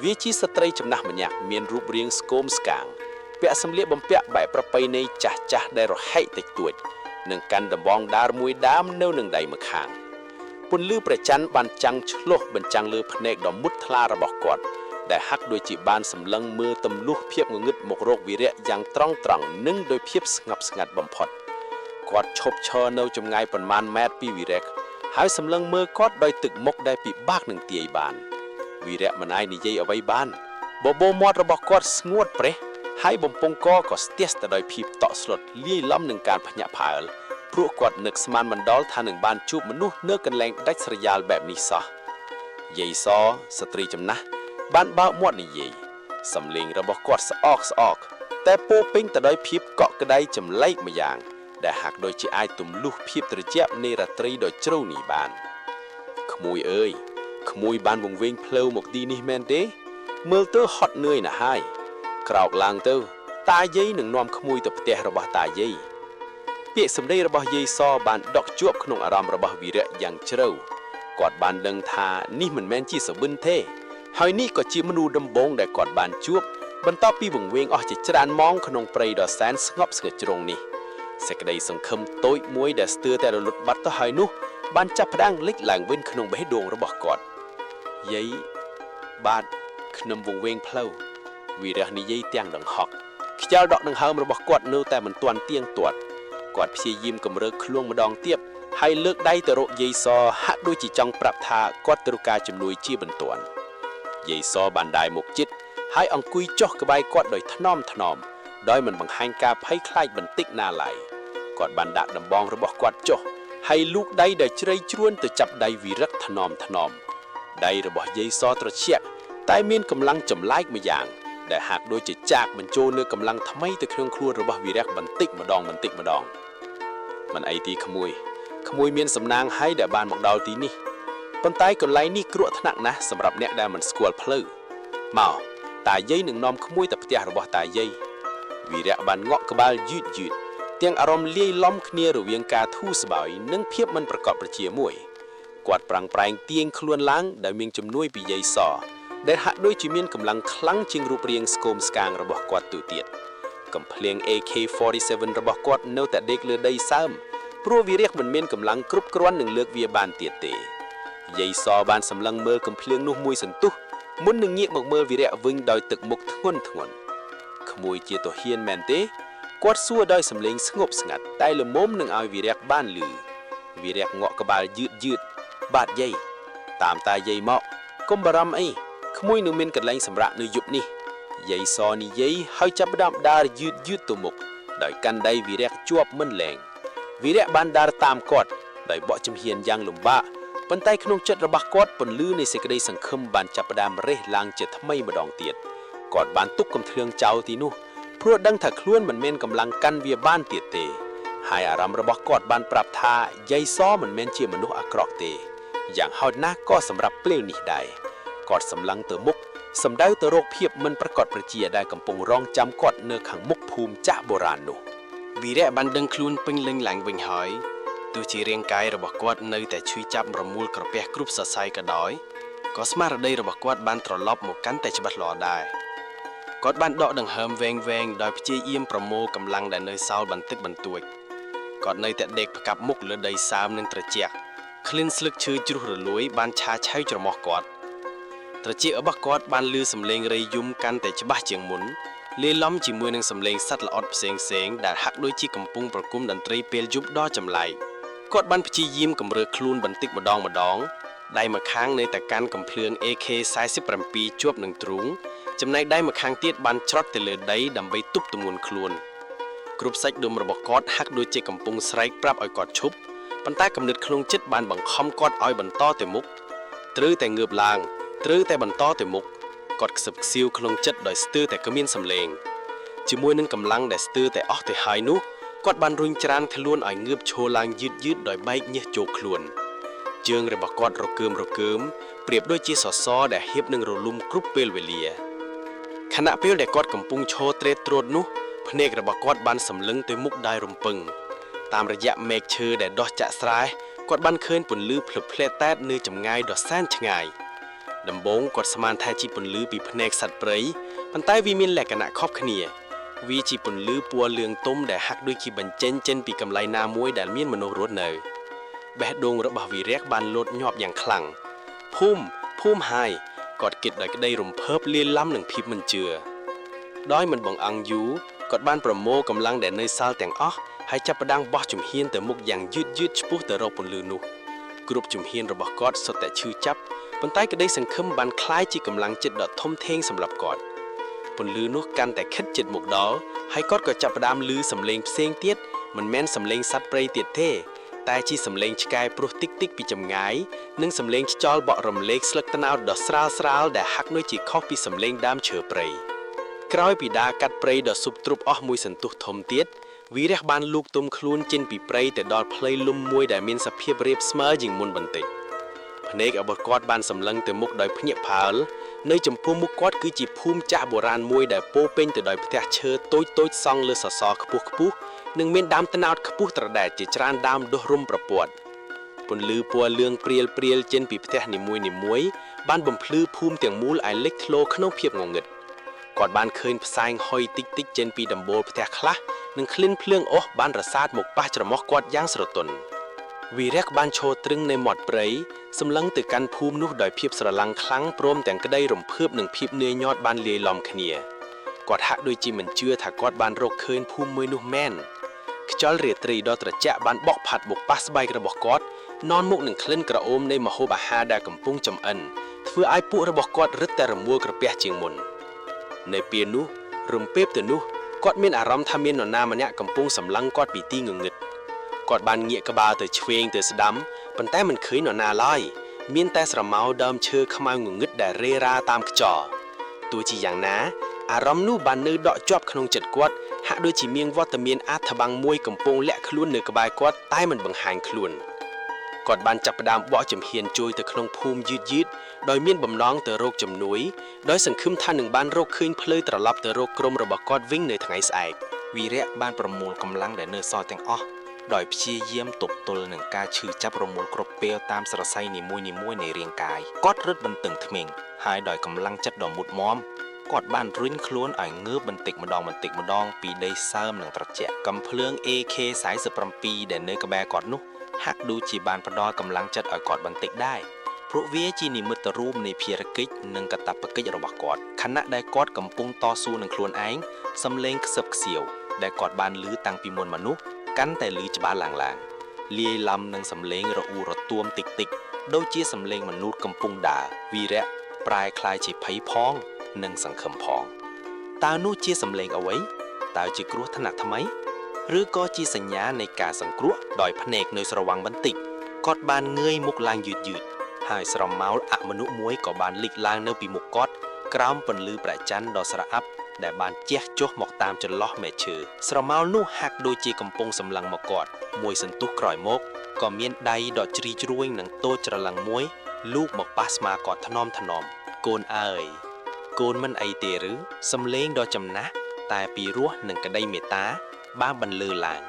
Speaker 1: វាជាស្ត្រីចំណាស់ម្នាក់មានរូបរាងស្គមស្កាងពាក់សម្លៀកបំពាក់បែបប្រពៃណីចាស់ដែលរហែកតិចតួចនិងកាន់ដំបងដារមួយដើមនៅនឹងដៃម្ខាងពន្លឺព្រះច័ន្ទបានចាំងឆ្លុះបញ្ចាំងលើភ្នែកដ៏មុតថ្លារបស់គាត់ដែលហាក់ដូចជាបានសម្លឹងមើលទម្លុះភាពងងឹតមករកវីរៈយ៉ាងត្រង់និងដោយភាពស្ងប់ស្ងាត់បំផុតគាត់ឈប់ឈរនៅចម្ងាយប៉ុន្មានម៉ែត្រពីវីរៈហើយសម្លឹងមើលគាត់ដោយទឹកមុខដែលពិបាកនឹងទាយបានវីរៈមិនអាចនិយាយអ្វីបានបបោមាត់របស់គាត់ស្ងួតប្រេះហើយបំពង់កក៏ស្ទះទៅដោយភាពតក់ស្លុតលាយឡំនឹងការភ្ញាក់ផ្អើលព្រោះគាត់នឹកស្មានមិនដល់ថានឹងបានជួបមនុស្សនៅកន្លែងដាច់ស្រយាលបែបនេះសោះយាយសស្ត្រីចំណាស់បានបើកមាត់និយាយសំឡេងរបស់គាត់ស្អកតែពោពេញទៅដោយភាពកក់ក្ដៅចម្លែកម្យ៉ាងដែលហាក់ដូចជាអាចទម្លុះភាពត្រជាក់នៃរាត្រីដ៏ជ្រៅនេះបានក្មួយអើយក្មួយបានវង្វេងផ្លូវមកទីនេះមែនទេមើលទៅហត់នឿយណាស់ហើយក្រោកឡើងទៅតាយាយនឹងនាំក្មួយទៅផ្ទះរបស់តាយាយពាក្យសម្ដីរបស់យាយសបានដកជាប់ក្នុងអារម្មណ៍របស់វីរៈយ៉ាងជ្រៅគាត់បានដឹងថានេះមិនមែនជាសុបិនទេហើយនេះក៏ជាមនុស្សដំបូងដែលគាត់បានជួបបន្ទាប់ពីវង្វេងអស់ជាច្រើនម៉ោងក្នុងព្រៃដ៏សែនស្ងប់ស្ងាត់ជ្រងនេះសេចក្តីសង្ឃឹមតូចមួយដែលស្ទើរតែរលត់បាត់ទៅហើយនោះបានចាប់ផ្ដើមលេចឡើងវិញក្នុងបេះដូងរបស់គាត់យាយបាទខ្ញុំវង្វេងផ្លូវវីរៈនិយាយទាំងដង្ហក់ខ្យល់ដកដង្ហើមរបស់គាត់នៅតែមិនទាន់ទៀងទាត់គាត់ព្យាយាមកម្រើកខ្លួនម្ដងទៀតហើយលើកដៃទៅរកយាយសហាក់ដូចជាចង់ប្រាប់ថាគាត់ត្រូវការជំនួយជាបន្ទាន់យាយសបានដាយមុខជិតហើយអង្គុយចុះក្បែរគាត់ដោយថ្នមដោយមិនបង្ហាញការភ័យខ្លាចបន្តិចណាឡើយគាត់បានដាក់ដំបងរបស់គាត់ចុះហើយលូកដៃដោយជ្រៃជ្រួញទៅចាប់ដៃវីរៈថ្នមដៃរបស់យាយសត្រជាក់តែមានកម្លាំងចម្លែកម្យ៉ាងដែលហាក់ដូចជាចាក់បញ្ចូលនៅកម្លាំងថ្មីទៅក្នុងខ្លួនរបស់វីរៈបន្តិចម្ដងមិនអីទីក្មួយមានសំណាងហើយដែលបានមកដល់ទីនេះប៉ុន្តែកន្លែងនេះគ្រោះថ្នាក់ណាស់សម្រាប់អ្នកដែលមិនស្គាល់ផ្លូវមកតាយាយនឹងនាំក្មួយទៅផ្ទះរបស់តាយាយវីរៈបានងក់ក្បាលយឺតទាំងអារម្មណ៍លាយឡំគ្នារវាងការធូរស្បើយនិងភាពមិនប្រកបប្រជាមួយគាត់ប្រាំងប្រែងទាញខ្លួនឡើងដោយមានជំនួយពីយាយសដែលហាក់ដូចជាមានកម្លាំងខ្លាំងជាងរូបរាងស្គមស្កាងរបស់គាត់ទៅទៀតកំភ្លៀង AK47 របស់គាត់នៅតែដេកលើដីសើមព្រោះវីរៈមិនមានកម្លាំងគ្រប់គ្រាន់នឹងលើកវាបានទៀតទេយាយសបានសម្លឹងមើលកំភ្លៀងនោះមួយសន្ទុះមុននឹងងាកមកមើលវីរៈវិញដោយទឹកមុខធ្ងន់ក្មួយជាទាហានមែនទេគាត់សួរដោយសំឡេងស្ងប់ស្ងាត់តែល្មមនឹងឲ្យវីរៈបានឮវីរៈងក់ក្បាលយឺតបាទយាយតាមតាយាយមកកុំបារម្ភអីក្មួយនឹងមានកន្លែងសម្រាប់នៅយប់នេះយាយសនិយាយហើយចាប់ផ្ដើមដើរយឺតទៅមុខដោយកាន់ដៃវីរៈជាប់មិនលែងវីរៈបានដើរតាមគាត់ដោយបកជំហានយ៉ាងលំបាកប៉ុន្តែក្នុងចិត្តរបស់គាត់ពន្លឺនៃសេចក្តីសង្ឃឹមបានចាប់ផ្ដើមរេះឡើងជាថ្មីម្ដងទៀតគាត់បានទុកកំភ្លើងចោលទីនោះ
Speaker 3: ព្រោះដឹងថាខ្លួនមិនមានកម្លាំងកាន់វាបានទៀតទេហើយអារម្មណ៍របស់គាត់បានប្រាប់ថាយាយសមិនមែនជាមនុស្សអាក្រក់ទេយ៉ាងហោចណាស់ក៏សម្រាប់ពេលនេះដែរគាត់សម្លឹងទៅមុខសម្ដៅទៅរកភាពមិនប្រកបប្រជាដែលកំពុងរងចាំគាត់នៅខាងមុខភូមិចាក់បុរាណនោះវីរៈបានដឹងខ្លួនពេញលេញឡើងវិញហើយទោះជារាងកាយរបស់គាត់នៅតែឈឺចាប់រមូលក្រពះគ្រប់សរសៃក៏ដោយក៏ស្មារតីរបស់គាត់បានត្រឡប់មកកាន់តែច្បាស់លាស់ដែរគាត់បានដកដង្ហើមវែងៗដោយព្យាយាមប្រមូលកម្លាំងដែលនៅសល់បន្តិចបន្តួចគាត់នៅតែដេកផ្កាប់មុខលើដីសើមនិងត្រជាក់ក្លិនស្លឹកឈើជ្រុះរលួយបានឆាឆៅច្រមុះគាត់ត្រចៀករបស់គាត់បានលឺសំឡេងរៃយំកាន់តែច្បាស់ជាងមុនលាយឡំជាមួយនឹងសំឡេងសត្វល្អិតផ្សេងៗដែលហាក់ដូចជាកំពុងប្រគំតន្ត្រីពេលយប់ដ៏ចម្លែកគាត់បានព្យាយាមកម្រើកខ្លួនបន្តិចម្ដងដៃម្ខាងនៅតែកាន់កំភ្លើង AK47 ជាប់នឹងទ្រូងចំណែកដៃម្ខាងទៀតបានច្រត់ទៅលើដីដើម្បីទប់ទម្ងន់ខ្លួនគ្រប់សាច់ដុំរបស់គាត់ហាក់ដូចជាកំពុងស្រែកប្រាប់ឲ្យគាត់ឈប់ប៉ុន្តែគំនិតក្នុងចិត្តបានបង្ខំគាត់ឲ្យបន្តទៅមុខត្រូវតែងើបឡើងត្រូវតែបន្តទៅមុខគាត់ខ្សឹបខ្សៀវក្នុងចិត្តដោយស្ទើរតែគ្មានសម្លេងជាមួយនឹងកម្លាំងដែលស្ទើរតែអស់ទៅហើយនោះគាត់បានរុញច្រានខ្លួនឲ្យងើបឈរឡើងយឺតដោយបែកញើសចូលខ្លួនជើងរបស់គាត់រកើមប្រៀបដូចជាសសរដែលហៀបនឹងរលំគ្រប់ពេលវេលាខណៈពេលដែលគាត់កំពុងឈរត្រេតត្រួតនោះភ្នែករបស់គាត់បានសម្លឹងទៅមុខដោយរំពឹងតាមរយៈមែកឈើដែលដុះចាក់ស្រែគាត់បានឃើញពន្លឺភ្លឹបភ្លែតតែតនៅចម្ងាយដ៏សែនឆ្ងាយដំបូងគាត់ស្មានថាជាពន្លឺពីភ្នែកសត្វព្រៃប៉ុន្តែវាមានលក្ខណៈខុសគ្នាវាជាពន្លឺពណ៌លឿងទុំដែលហាក់ដូចជាបញ្ចេញចេញពីកន្លែងណាមួយដែលមានមនុស្សរស់នៅបេះដូងរបស់វីរៈបានលោតញាប់យ៉ាងខ្លាំងភូមិហើយគាត់គិតដោយក្តីរំភើបលាយឡំនឹងភាពមិនជឿដោយមិនបង្អង់យូរគាត់បានប្រមូលកម្លាំងដែលនៅសល់ទាំងអស់ហើយចាប់ផ្ដើមបោះជំហានទៅមុខយ៉ាងយឺតឆ្ពោះទៅរកពន្លឺនោះគ្រប់ជំហានរបស់គាត់សុទ្ធតែឈឺចាប់ប៉ុន្តែក្តីសង្ឃឹមបានคล้ายជាកម្លាំងចិត្តដ៏ធំធេងសម្រាប់គាត់ពន្លឺនោះកាន់តែខិតជិតមកដល់ហើយគាត់ក៏ចាប់ផ្ដើមឮសំឡេងផ្សេងទៀតមិនមែនសំឡេងសត្វព្រៃទៀតទេតែជាសំឡេងឆ្កែព្រោះតិចពីចម្ងាយនិងសំឡេងខ្យល់បក់រំលែកស្លឹកត្នោតដ៏ស្រាលដែលហាក់ដូចជាខុសពីសំឡេងដើមឈើព្រៃក្រោយពីដើរកាត់ព្រៃដ៏ស៊ុបទ្រុបអស់មួយសន្ទុះធំទៀតវីរៈបានលូកទុំខ្លួនចេញពីព្រៃទៅដល់ផ្លូវលំមួយដែលមានសភាពរាបស្មើជាងមុនបន្តិចភ្នែករបស់គាត់បានសម្លឹងទៅមុខដោយភ្ញាក់ផ្អើលនៅចំពោះមុខគាត់គឺជាភូមិចាក់បុរាណមួយដែលពោពេញទៅដោយផ្ទះឈើតូចសង់លើសសរខ្ពស់និងមានដើមត្នោតខ្ពស់ត្រដែតជាច្រើនដើមដុះរុំប្រព័ន្ធពន្លឺពណ៌លឿងព្រាលចេញពីផ្ទះនីមួយបានបំភ្លឺភូមិទាំងមូលឲ្យលេចធ្លោក្នុងភាពងងឹតគាត់បានឃើញផ្សែងហុយតិចចេញពីដំបូលផ្ទះខ្លះនិងក្លិនភ្លើងអុសបានរសាទមកប៉ះច្រមុះគាត់យ៉ាងស្រទន់វីរៈបានឈរទ្រឹងនៅមាត់ព្រៃសម្លឹងទៅកាន់ភូមិនោះដោយភាពស្រឡាំងខ្លាំងព្រមទាំងក្តីរំភើបនិងភាពនឿយញាត់បានលាយឡំគ្នាគាត់ហាក់ដូចជាមិនជឿថាគាត់បានរកឃើញភូមិមួយនោះមែនខ្យល់រាត្រីដ៏ត្រជាក់បានបក់ផាត់មកប៉ះស្បែករបស់គាត់នន់មុខនឹងក្លិនក្រអូមនៃម្ហូបអាហារដែលកំពុងចម្អិនធ្វើឲ្យពួករបស់គាត់រឹតតែរមួលក្រពះជាងមុននៅពេលនោះរំពេបទៅនោះគាត់មានអារម្មណ៍ថាមាននរណាម្នាក់កំពុងសម្លឹងគាត់ពីទីងងឹតគាត់បានងាកក្បាលទៅឆ្វេងទៅស្ដាំប៉ុន្តែមិនឃើញនរណាឡើយមានតែស្រមោលដើមឈើខ្មៅងងឹតដែលរេរាតាមខ្យល់ទោះជាយ៉ាងណាអារម្មណ៍នោះបាននៅដក់ជាប់ក្នុងចិត្តគាត់ហាក់ដូចជាមានវត្តមានអាថបាំងមួយកំពុងលាក់ខ្លួននៅក្បែរគាត់តែមិនបង្ហាញខ្លួនគាត់បានចាប់ផ្ដើមបោះជំហានជួយទៅក្នុងភូមិយឺតដោយមានបំណងទៅរកជំនួយដោយសង្ឃឹមថានឹងបានរកឃើញផ្លូវត្រឡប់ទៅរកក្រុមរបស់គាត់វិញនៅថ្ងៃស្អែកវីរៈបានប្រមូលកម្លាំងដែលនៅសល់ទាំងអស់ដោយព្យាយាមទប់ទល់នឹងការឈឺចាប់រមូលគ្រប់ពេលតាមស្រសៃនីមួយនៃរាងកាយគាត់រឹតបន្តឹងធ្មេញហើយដោយកម្លាំងចិត្តដ៏មុតមាំគាត់បានរុញខ្លួនឲ្យងើបបន្តិចម្ដងពីដីសើមនិងត្រជាក់កំភ្លើង AK47 ដែលនៅក្បែរគាត់នោះហាក់ដូចជាបានផ្ដល់កម្លាំងចិត្តឲ្យគាត់បន្តិចដែរព្រោះវាជានិមិត្តរូបនៃភារកិច្ចនិងកាតព្វកិច្ចរបស់គាត់ខណៈដែលគាត់កំពុងតស៊ូនឹងខ្លួនឯងសំឡេងខ្សឹបខ្សៀវដែលគាត់បានឮតាំងពីមុនមកនោះកាន់តែឮច្បាស់ឡើងលាយឡំនឹងសំឡេងរអ៊ូរទាំ តិចដូចជាសំឡេងមនុស្សកំពុងដើរវីរៈប្រែคล้ายជាភ័យផងនិងសង្ឃឹមផងតើនោះជាសំឡេងអ្វីតើជាគ្រោះថ្នាក់ថ្មីឬក៏ជាសញ្ញានៃការសង្គ្រោះដោយភ្នែកនៅស្រវាំងបន្តិចគាត់បានងើយមុខឡើងយឺតហើយស្រមោលអមនុស្សមួយក៏បានលេចឡើងនៅពីមុខគាត់ក្រោមពន្លឺព្រះច័ន្ទដ៏ស្រអាប់
Speaker 2: ដែលបានជះចុះមកតាមចន្លោះមែកឈើស្រមោលនោះហាក់ដូចជាកំពុងសម្លឹងមកគាត់មួយសន្ទុះក្រោយមកក៏មានដៃដកជ្រីជ្រួញនិងតូចច្រឡឹងមួយលូកមកប៉ះស្មាគាត់ថ្នមថ្នមកូនអើយកូនមិនអីទេឬសំឡេងដ៏ចំណាស់តែពីរោះនិងក្តីមេត្តាបានបន្លឺឡើង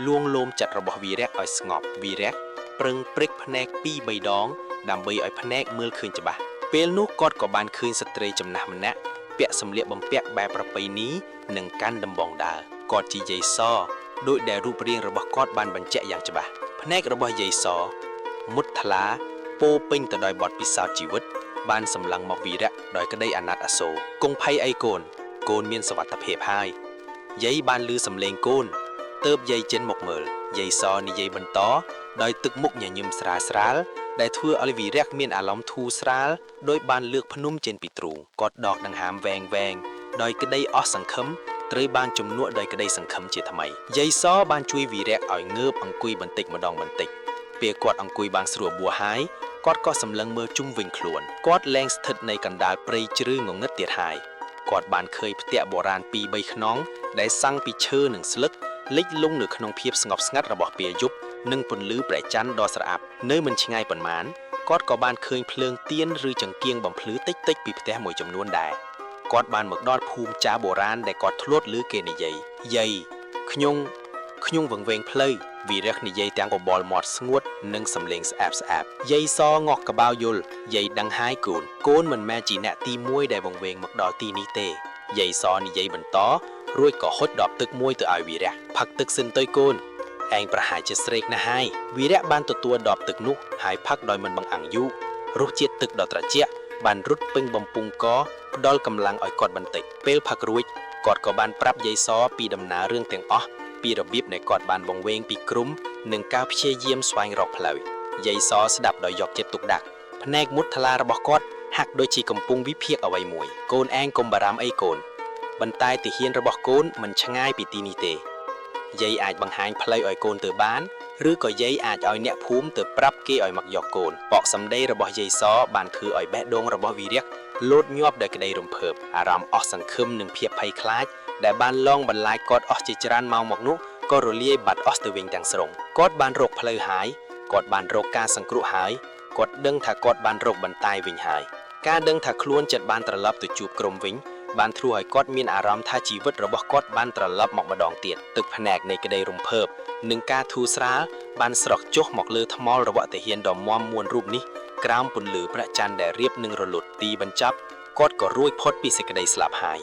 Speaker 2: លួងលោមចិត្តរបស់វីរៈឲ្យស្ងប់វីរៈប្រឹងព្រិចភ្នែក2 3 ដងដើម្បីឲ្យភ្នែកមើលឃើញច្បាស់ពេលនោះគាត់ក៏បានឃើញស្ត្រីចំណាស់ម្នាក់ពាក់សម្លៀកបំពាក់បែបប្រពៃណីនិងកាន់ដំបងដើរគាត់ជាយាយសដោយដែលរូបរាងរបស់គាត់បានបញ្ជាក់យ៉ាងច្បាស់ភ្នែករបស់យាយសមុតថ្លាពោពេញទៅដោយបទពិសោធន៍ជីវិតបានសម្លឹងមកវីរៈដោយក្តីអាណត្តិអាសូរគង់ភ័យអីកូនកូនមានសុវត្ថិភាពហើយយាយបានឮសំឡេងកូនទើបយាយចិនមកមើលយាយសនិយាយបន្តដោយទឹកមុខញញឹមស្រាលស្រាលដែលធ្វើឲ្យវីរៈមានអារម្មណ៍ធូរស្រាលដោយបានលើកភ្នំចេញពីទ្រូងគាត់ដកដង្ហើមវែងដោយក្តីអស់សង្ឃឹមត្រូវបានជំនួសដោយក្តីសង្ឃឹមជាថ្មីយាយសបានជួយវីរៈឲ្យងើបអង្គុយបន្តិចម្ដងបន្តិចពេលគាត់អង្គុយបានស្រួលបួហើយគាត់ក៏សម្លឹងមើលជុំវិញខ្លួនគាត់លែងស្ថិតនៅកណ្ដាលព្រៃជ្រៅងងឹតទៀតហើយគាត់បានឃើញផ្ទះបុរាណ 2-3 ខ្នងដែលសាំងពីឈើនិងស្លឹកលិចលង់នៅក្នុងភាពស្ងប់ស្ងាត់របស់ពេលយប់និងពន្លឺព្រះច័ន្ទដ៏ស្រអាប់នៅមិនឆ្ងាយប៉ុន្មានគាត់ក៏បានឃើញភ្លើងទៀនឬចង្គៀងបំភ្លឺតិចៗពីផ្ទះមួយចំនួនដែរគាត់បានមកដល់ភូមិចាស់បុរាណដែលគាត់ធ្លាប់ឮគេនិយាយយាយខ្ញុំវង្វេងផ្លូវវីរៈនិយាយទាំងបបល់មាត់ស្ងួតនិងសំឡេងស្អាប់យាយសងក់ក្បាលយល់យាយដឹងហើយកូនមិនមែនជាអ្នកទី1ដែលវង្វេងមកដល់ទីនេះទេយាយសនិយាយបន្តរួចក៏ហុចដបទឹកមួយទៅឲ្យវីរៈផឹកទឹកសិនទៅកូនឯងប្រហែលជាស្រេកណាស់ហើយវីរៈបានទទួលដបទឹកនោះហើយផឹកដោយមិនបង្អាំងយូររសជាតិទឹកដ៏ត្រជាក់បានរត់ពេញបំពង់កផ្ដល់កម្លាំងឲ្យគាត់បន្តិចពេលផឹករួចគាត់ក៏បានប្រាប់យាយសពីដំណើររឿងទាំងអស់ពីរបៀបនៃគាត់បានវង្វេងពីក្រុមនិងការព្យាយាមស្វែងរកផ្លូវយាយសស្ដាប់ដោយយកចិត្តទុកដាក់ភ្នែកមុតថ្លារបស់គាត់ហាក់ដូចជាកំពុងវិភាគអ្វីមួយកូនឯងកុំបារម្ភអីកូនបន្តែទាហានរបស់កូនមិនឆ្ងាយពីទីនេះទេយាយអាចបង្ហាញផ្លូវឲ្យកូនទៅបានឬក៏យាយអាចឲ្យអ្នកភូមិទៅប្រាប់គេឲ្យមកយកកូនបកសម្ដីរបស់យាយសបានធ្វើឲ្យបេះដូងរបស់វីរៈលោតញាប់ដោយក្តីរំភើបអារម្មណ៍អស់សង្ឃឹមនិងភាពភ័យខ្លាចដែលបានលងបន្លាចគាត់អស់ជាច្រើនម៉ោងមកនោះក៏រលាយបាត់អស់ទៅវិញទាំងស្រុងគាត់បានរកផ្លូវហើយគាត់បានរកការសង្គ្រោះហើយគាត់ដឹងថាគាត់បានរកបន្ទាយវិញហើយការដឹងថាខ្លួនចិត្តបានត្រឡប់ទៅជួបក្រុមវិញបានធ្វើឲ្យគាត់មានអារម្មណ៍ថាជីវិតរបស់គាត់បានត្រឡប់មកម្ដងទៀតទឹកភ្នែកនៃក្តីរំភើបនិងការធូរស្រាលបានស្រក់ចុះមកលើថ្មរបស់ទាហានដ៏មាំមួនរូបនេះក្រោមពន្លឺព្រះច័ន្ទដែលរៀបនឹងរលត់ទីបញ្ចប់គាត់ក៏រួចផុតពីសេចក្តីស្លាប់ហើយ